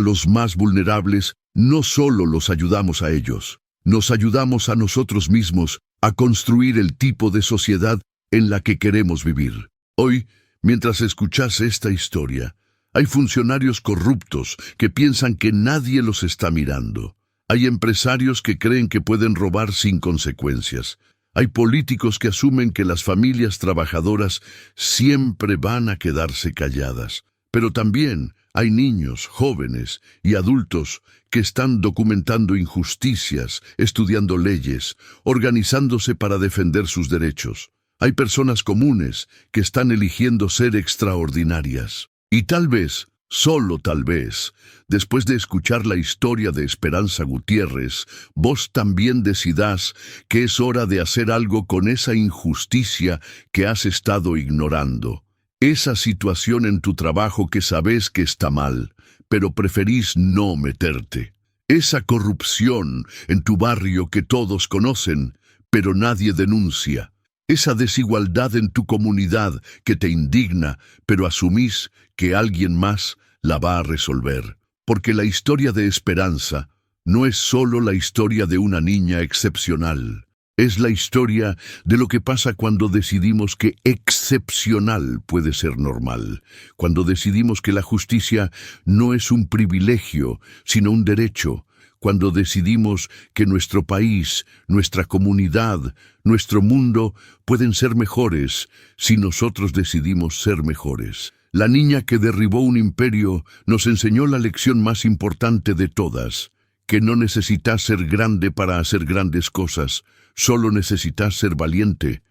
A: los más vulnerables, no solo los ayudamos a ellos, nos ayudamos a nosotros mismos a construir el tipo de sociedad en la que queremos vivir. Hoy, mientras escuchas esta historia, hay funcionarios corruptos que piensan que nadie los está mirando. Hay empresarios que creen que pueden robar sin consecuencias. Hay políticos que asumen que las familias trabajadoras siempre van a quedarse calladas. Pero también hay niños, jóvenes y adultos que están documentando injusticias, estudiando leyes, organizándose para defender sus derechos. Hay personas comunes que están eligiendo ser extraordinarias. Y tal vez, solo tal vez, después de escuchar la historia de Esperanza Gutiérrez, vos también decidas que es hora de hacer algo con esa injusticia que has estado ignorando. Esa situación en tu trabajo que sabes que está mal, pero preferís no meterte. Esa corrupción en tu barrio que todos conocen, pero nadie denuncia. Esa desigualdad en tu comunidad que te indigna, pero asumís que alguien más la va a resolver. Porque la historia de Esperanza no es solo la historia de una niña excepcional. Es la historia de lo que pasa cuando decidimos que excepcional puede ser normal, cuando decidimos que la justicia no es un privilegio, sino un derecho, cuando decidimos que nuestro país, nuestra comunidad, nuestro mundo pueden ser mejores si nosotros decidimos ser mejores. La niña que derribó un imperio nos enseñó la lección más importante de todas, que no necesitas ser grande para hacer grandes cosas. Solo necesitas ser valiente